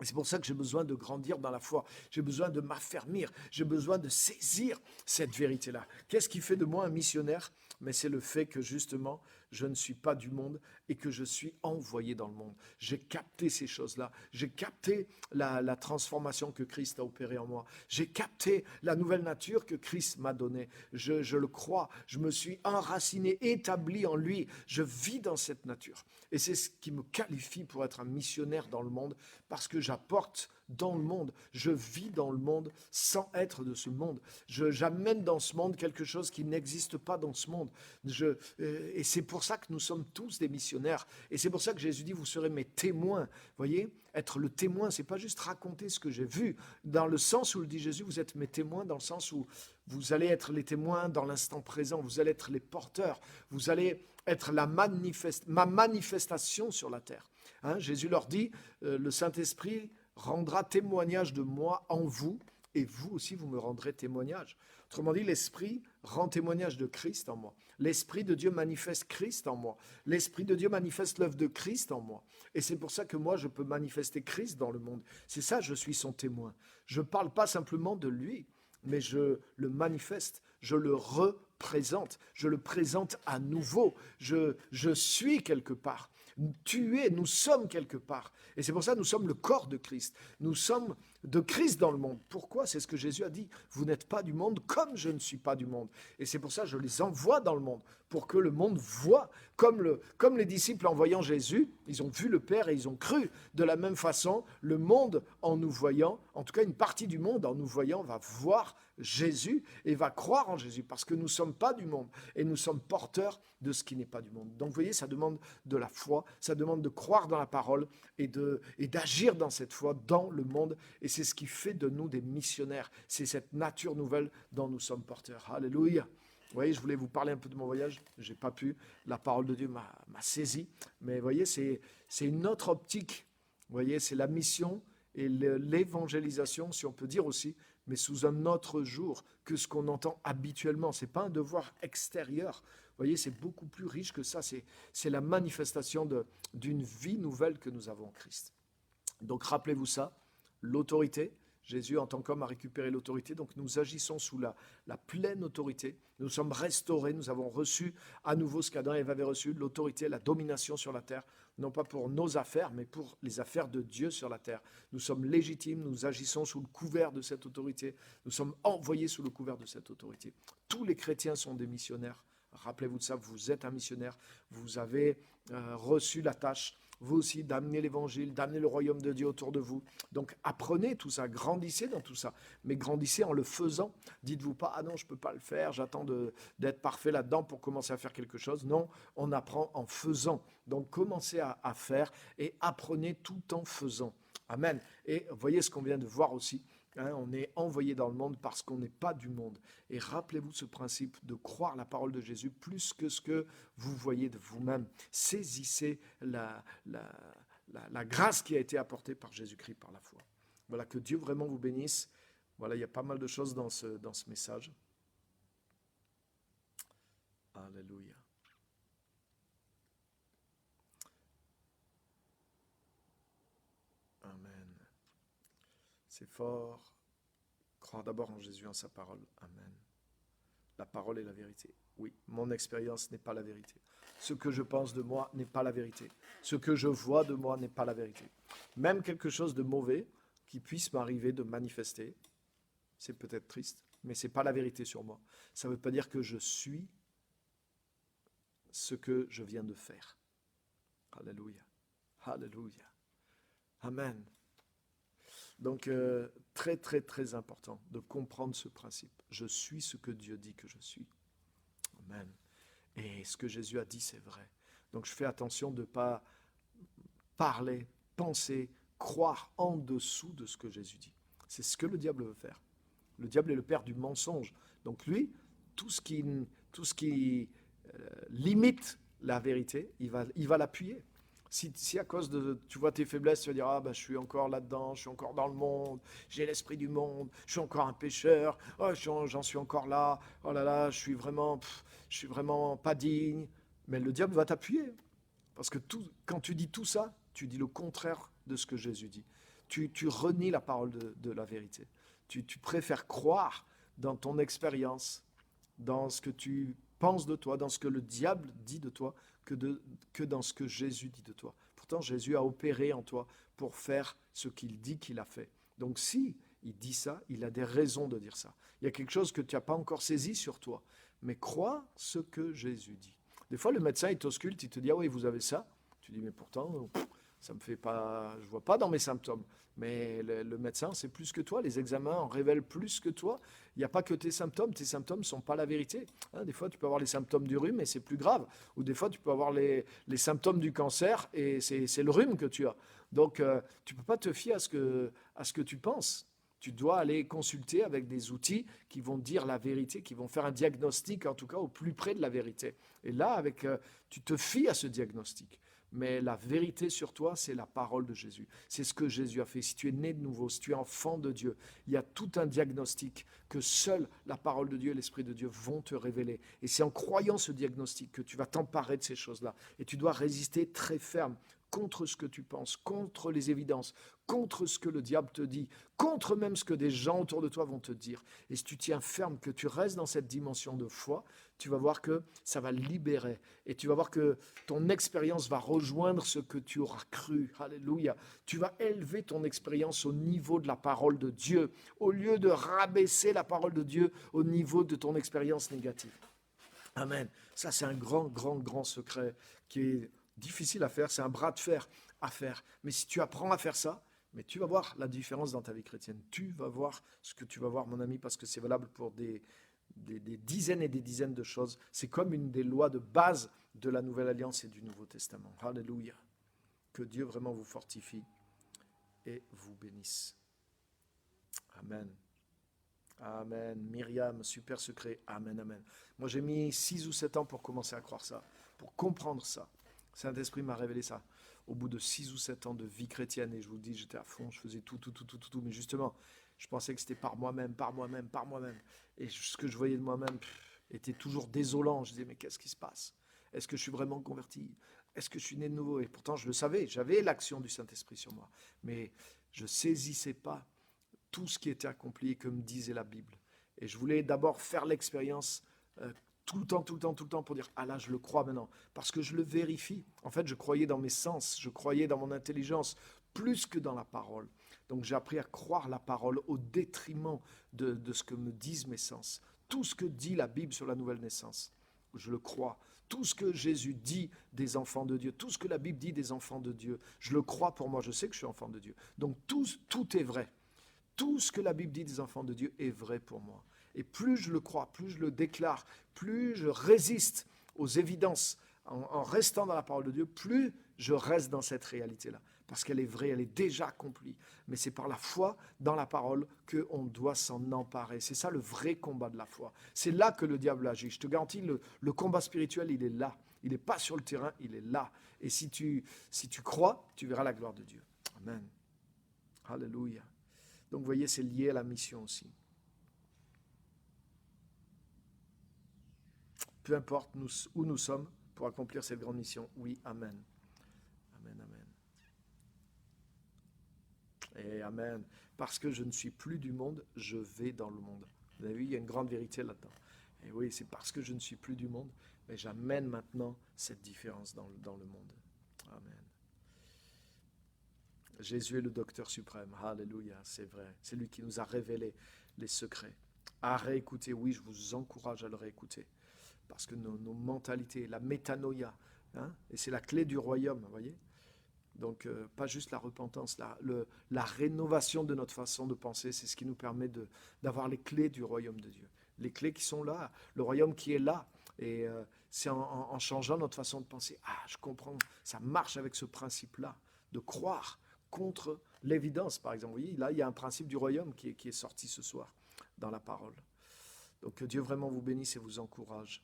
S1: Et c'est pour ça que j'ai besoin de grandir dans la foi. J'ai besoin de m'affermir. J'ai besoin de saisir cette vérité-là. Qu'est-ce qui fait de moi un missionnaire? Mais c'est le fait que justement, je ne suis pas du monde et que je suis envoyé dans le monde. J'ai capté ces choses-là. J'ai capté la transformation que Christ a opérée en moi. J'ai capté la nouvelle nature que Christ m'a donnée. Je le crois. Je me suis enraciné, établi en lui. Je vis dans cette nature. Et c'est ce qui me qualifie pour être un missionnaire dans le monde, parce que j'apporte dans le monde. Je vis dans le monde sans être de ce monde. J'amène dans ce monde quelque chose qui n'existe pas dans ce monde. Et c'est pour ça que nous sommes tous des missionnaires. Et c'est pour ça que Jésus dit, vous serez mes témoins. Vous voyez, être le témoin, c'est pas juste raconter ce que j'ai vu. Dans le sens où le dit Jésus, vous êtes mes témoins, dans le sens où vous allez être les témoins dans l'instant présent. Vous allez être les porteurs. Vous allez être ma manifestation sur la terre. Hein, Jésus leur dit, le Saint-Esprit rendra témoignage de moi en vous, et vous aussi, vous me rendrez témoignage. Autrement dit, l'Esprit rend témoignage de Christ en moi. L'Esprit de Dieu manifeste Christ en moi. L'Esprit de Dieu manifeste l'œuvre de Christ en moi. Et c'est pour ça que moi, je peux manifester Christ dans le monde. C'est ça, je suis son témoin. Je ne parle pas simplement de lui, mais je le manifeste, je le représente, je le présente à nouveau. Je suis quelque part. Nous sommes quelque part. Et c'est pour ça que nous sommes le corps de Christ. Nous sommes de Christ dans le monde. Pourquoi? C'est ce que Jésus a dit. Vous n'êtes pas du monde comme je ne suis pas du monde. Et c'est pour ça que je les envoie dans le monde, pour que le monde voit, comme les disciples en voyant Jésus, ils ont vu le Père et ils ont cru. De la même façon, le monde en nous voyant, en tout cas une partie du monde en nous voyant, va voir Jésus et va croire en Jésus, parce que nous ne sommes pas du monde et nous sommes porteurs de ce qui n'est pas du monde. Donc vous voyez, ça demande de la foi, ça demande de croire dans la parole et d'agir dans cette foi dans le monde. Et c'est ce qui fait de nous des missionnaires. C'est cette nature nouvelle dont nous sommes porteurs. Alléluia. Vous voyez, je voulais vous parler un peu de mon voyage. Je n'ai pas pu. La parole de Dieu m'a saisi. Mais vous voyez, c'est une autre optique. Vous voyez, c'est la mission et l'évangélisation, si on peut dire aussi, mais sous un autre jour que ce qu'on entend habituellement. Ce n'est pas un devoir extérieur. Vous voyez, c'est beaucoup plus riche que ça. C'est la manifestation d'une vie nouvelle que nous avons en Christ. Donc rappelez-vous ça, l'autorité. Jésus, en tant qu'homme, a récupéré l'autorité. Donc nous agissons sous la pleine autorité. Nous sommes restaurés. Nous avons reçu à nouveau ce qu'Adam et Ève avaient reçu, l'autorité, la domination sur la terre. Non pas pour nos affaires, mais pour les affaires de Dieu sur la terre. Nous sommes légitimes, nous agissons sous le couvert de cette autorité. Nous sommes envoyés sous le couvert de cette autorité. Tous les chrétiens sont des missionnaires. Rappelez-vous de ça, vous êtes un missionnaire. Vous avez reçu la tâche, vous aussi, d'amener l'évangile, d'amener le royaume de Dieu autour de vous. Donc apprenez tout ça, grandissez dans tout ça. Mais grandissez en le faisant. Dites-vous pas, ah non, je ne peux pas le faire, j'attends d'être parfait là-dedans pour commencer à faire quelque chose. Non, on apprend en faisant. Donc commencez à faire et apprenez tout en faisant. Amen. Et voyez ce qu'on vient de voir aussi. Hein, on est envoyé dans le monde parce qu'on n'est pas du monde. Et rappelez-vous de ce principe de croire la parole de Jésus plus que ce que vous voyez de vous-même. Saisissez la grâce qui a été apportée par Jésus-Christ par la foi. Voilà, que Dieu vraiment vous bénisse. Voilà, il y a pas mal de choses dans ce message. Alléluia. Amen. C'est fort. Croire d'abord en Jésus, en sa parole. Amen. La parole est la vérité. Oui, mon expérience n'est pas la vérité. Ce que je pense de moi n'est pas la vérité. Ce que je vois de moi n'est pas la vérité. Même quelque chose de mauvais qui puisse m'arriver de manifester, c'est peut-être triste, mais ce n'est pas la vérité sur moi. Ça ne veut pas dire que je suis ce que je viens de faire. Alléluia. Alléluia. Amen. Donc, très, très, très important de comprendre ce principe. Je suis ce que Dieu dit que je suis. Amen. mais ce que Jésus a dit, c'est vrai. Donc je fais attention de ne pas parler, penser, croire en dessous de ce que Jésus dit. C'est ce que le diable veut faire. Le diable est le père du mensonge. Donc lui, tout ce qui limite la vérité, il va l'appuyer. Si à cause de, tu vois tes faiblesses, tu vas dire, ah ben je suis encore là-dedans, je suis encore dans le monde, j'ai l'esprit du monde, je suis encore un pécheur, oh, j'en suis encore là, oh là là, je suis vraiment pas digne. Mais le diable va t'appuyer. Parce que quand tu dis tout ça, tu dis le contraire de ce que Jésus dit. Tu renies la parole de la vérité. Tu préfères croire dans ton expérience, dans ce que tu penses de toi, dans ce que le diable dit de toi, que dans ce que Jésus dit de toi. Pourtant, Jésus a opéré en toi pour faire ce qu'il dit qu'il a fait. Donc si il dit ça, il a des raisons de dire ça. Il y a quelque chose que tu n'as pas encore saisi sur toi, mais crois ce que Jésus dit. Des fois, le médecin, il t'ausculte, il te dit, ah oui, vous avez ça. Tu dis, mais pourtant, ça me fait pas, je vois pas dans mes symptômes. Mais le médecin, c'est plus que toi. Les examens en révèlent plus que toi. Il n'y a pas que tes symptômes. Tes symptômes ne sont pas la vérité. Hein, des fois, tu peux avoir les symptômes du rhume et c'est plus grave. Ou des fois, tu peux avoir les symptômes du cancer et c'est le rhume que tu as. Donc, tu ne peux pas te fier à ce que tu penses. Tu dois aller consulter avec des outils qui vont dire la vérité, qui vont faire un diagnostic, en tout cas au plus près de la vérité. Et là, tu te fies à ce diagnostic. Mais la vérité sur toi, c'est la parole de Jésus. C'est ce que Jésus a fait. Si tu es né de nouveau, si tu es enfant de Dieu, il y a tout un diagnostic que seule la parole de Dieu et l'Esprit de Dieu vont te révéler. Et c'est en croyant ce diagnostic que tu vas t'emparer de ces choses-là. Et tu dois résister très ferme contre ce que tu penses, contre les évidences, contre ce que le diable te dit, contre même ce que des gens autour de toi vont te dire. Et si tu tiens ferme, que tu restes dans cette dimension de foi, tu vas voir que ça va libérer. Et tu vas voir que ton expérience va rejoindre ce que tu auras cru. Alléluia. Tu vas élever ton expérience au niveau de la parole de Dieu, au lieu de rabaisser la parole de Dieu au niveau de ton expérience négative. Amen. Ça, c'est un grand, grand, grand secret qui est difficile à faire. C'est un bras de fer à faire. Mais si tu apprends à faire ça, mais tu vas voir la différence dans ta vie chrétienne. Tu vas voir ce que tu vas voir, mon ami, parce que c'est valable pour des dizaines et des dizaines de choses. C'est comme une des lois de base de la Nouvelle Alliance et du Nouveau Testament. Alléluia. Que Dieu vraiment vous fortifie et vous bénisse. Amen. Amen. Myriam, super secret. Amen, amen. Moi, j'ai mis 6 ou 7 ans pour commencer à croire ça, pour comprendre ça. Saint-Esprit m'a révélé ça au bout de 6 ou 7 ans de vie chrétienne. Et je vous dis, j'étais à fond, je faisais tout. Mais justement, je pensais que c'était par moi-même. Et ce que je voyais de moi-même était toujours désolant. Je disais, mais qu'est-ce qui se passe? Est-ce que je suis vraiment converti? Est-ce que je suis né de nouveau? Et pourtant, je le savais. J'avais l'action du Saint-Esprit sur moi. Mais je ne saisissais pas tout ce qui était accompli et que me disait la Bible. Et je voulais d'abord faire l'expérience tout le temps pour dire, ah là, je le crois maintenant. Parce que je le vérifie. En fait, je croyais dans mes sens, je croyais dans mon intelligence, plus que dans la parole. Donc j'ai appris à croire la parole au détriment de ce que me disent mes sens. Tout ce que dit la Bible sur la nouvelle naissance, je le crois. Tout ce que Jésus dit des enfants de Dieu, tout ce que la Bible dit des enfants de Dieu, je le crois pour moi, je sais que je suis enfant de Dieu. Donc tout est vrai. Tout ce que la Bible dit des enfants de Dieu est vrai pour moi. Et plus je le crois, plus je le déclare, plus je résiste aux évidences en restant dans la parole de Dieu, plus je reste dans cette réalité-là. Parce qu'elle est vraie, elle est déjà accomplie. Mais c'est par la foi dans la parole qu'on doit s'en emparer. C'est ça le vrai combat de la foi. C'est là que le diable agit. Je te garantis, le combat spirituel, il est là. Il n'est pas sur le terrain, il est là. Et si tu crois, tu verras la gloire de Dieu. Amen. Alléluia. Donc, vous voyez, c'est lié à la mission aussi. Peu importe où nous sommes pour accomplir cette grande mission. Oui, amen. Amen, amen. Et amen. Parce que je ne suis plus du monde, je vais dans le monde. Vous avez vu, il y a une grande vérité là-dedans. Et oui, c'est parce que je ne suis plus du monde, mais j'amène maintenant cette différence dans le monde. Amen. Jésus est le docteur suprême. Alléluia, c'est vrai. C'est lui qui nous a révélé les secrets. À réécouter, oui, je vous encourage à le réécouter. Parce que nos mentalités, la métanoïa, hein, et c'est la clé du royaume, vous voyez. Donc, pas juste la repentance, la rénovation de notre façon de penser, c'est ce qui nous permet d'avoir les clés du royaume de Dieu. Les clés qui sont là, le royaume qui est là. Et c'est en changeant notre façon de penser. Ah, je comprends, ça marche avec ce principe-là, de croire contre l'évidence, par exemple. Oui, là, il y a un principe du royaume qui est sorti ce soir dans la parole. Donc que Dieu vraiment vous bénisse et vous encourage.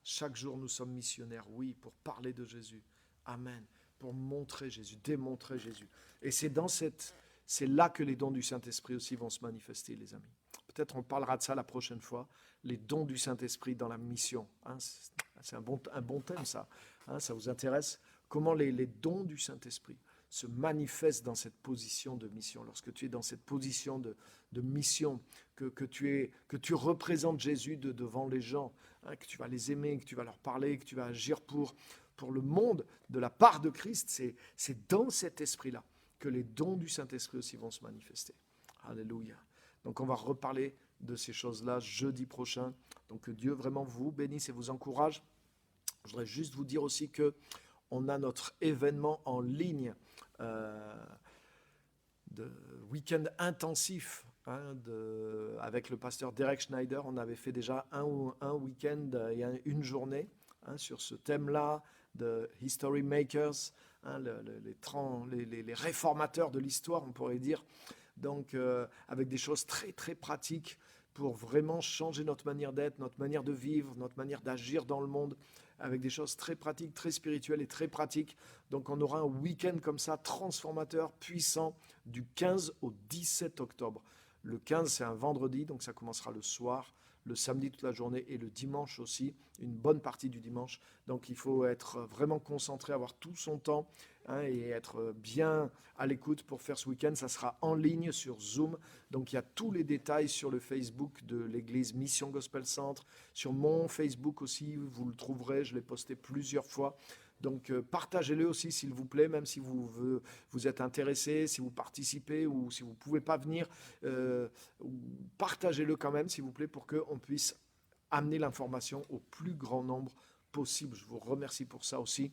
S1: Chaque jour, nous sommes missionnaires, oui, pour parler de Jésus. Amen. Pour montrer Jésus, démontrer Jésus. Et c'est là que les dons du Saint-Esprit aussi vont se manifester, les amis. Peut-être on parlera de ça la prochaine fois, les dons du Saint-Esprit dans la mission. Hein, c'est un bon thème, ça. Hein, ça vous intéresse? Comment les dons du Saint-Esprit se manifestent dans cette position de mission. Lorsque tu es dans cette position de mission, que tu représentes Jésus devant les gens, hein, que tu vas les aimer, que tu vas leur parler, que tu vas agir pour le monde de la part de Christ, c'est dans cet esprit-là que les dons du Saint-Esprit aussi vont se manifester. Alléluia. Donc on va reparler de ces choses-là jeudi prochain. Donc que Dieu vraiment vous bénisse et vous encourage. Je voudrais juste vous dire aussi que on a notre événement en ligne de week-end intensif avec le pasteur Derek Schneider. On avait fait déjà un week-end et une journée sur ce thème-là de History Makers, les réformateurs de l'histoire, on pourrait dire. Donc avec des choses très très pratiques pour vraiment changer notre manière d'être, notre manière de vivre, notre manière d'agir dans le monde, avec des choses très pratiques, très spirituelles et très pratiques. Donc on aura un week-end comme ça, transformateur, puissant, du 15 au 17 octobre. Le 15, c'est un vendredi, donc ça commencera le soir, le samedi toute la journée et le dimanche aussi, une bonne partie du dimanche. Donc il faut être vraiment concentré, avoir tout son temps et être bien à l'écoute pour faire ce week-end. Ça sera en ligne sur Zoom. Donc il y a tous les détails sur le Facebook de l'église Mission Gospel Centre. Sur mon Facebook aussi, vous le trouverez, je l'ai posté plusieurs fois. Donc partagez-le aussi s'il vous plaît, même si vous êtes intéressé, si vous participez ou si vous ne pouvez pas venir, partagez-le quand même s'il vous plaît pour qu'on puisse amener l'information au plus grand nombre possible. Je vous remercie pour ça aussi.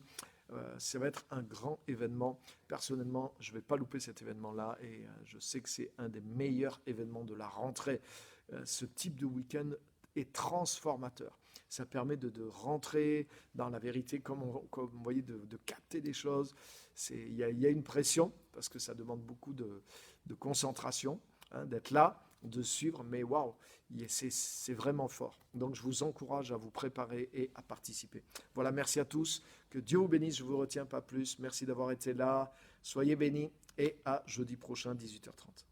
S1: Ça va être un grand événement. Personnellement, je ne vais pas louper cet événement-là et je sais que c'est un des meilleurs événements de la rentrée. Ce type de week-end est transformateur. Ça permet de rentrer dans la vérité, comme vous voyez, de capter des choses. Il y a une pression, parce que ça demande beaucoup de concentration, d'être là, de suivre, mais waouh, c'est vraiment fort. Donc je vous encourage à vous préparer et à participer. Voilà, merci à tous. Que Dieu vous bénisse, je ne vous retiens pas plus. Merci d'avoir été là. Soyez bénis et à jeudi prochain, 18h30.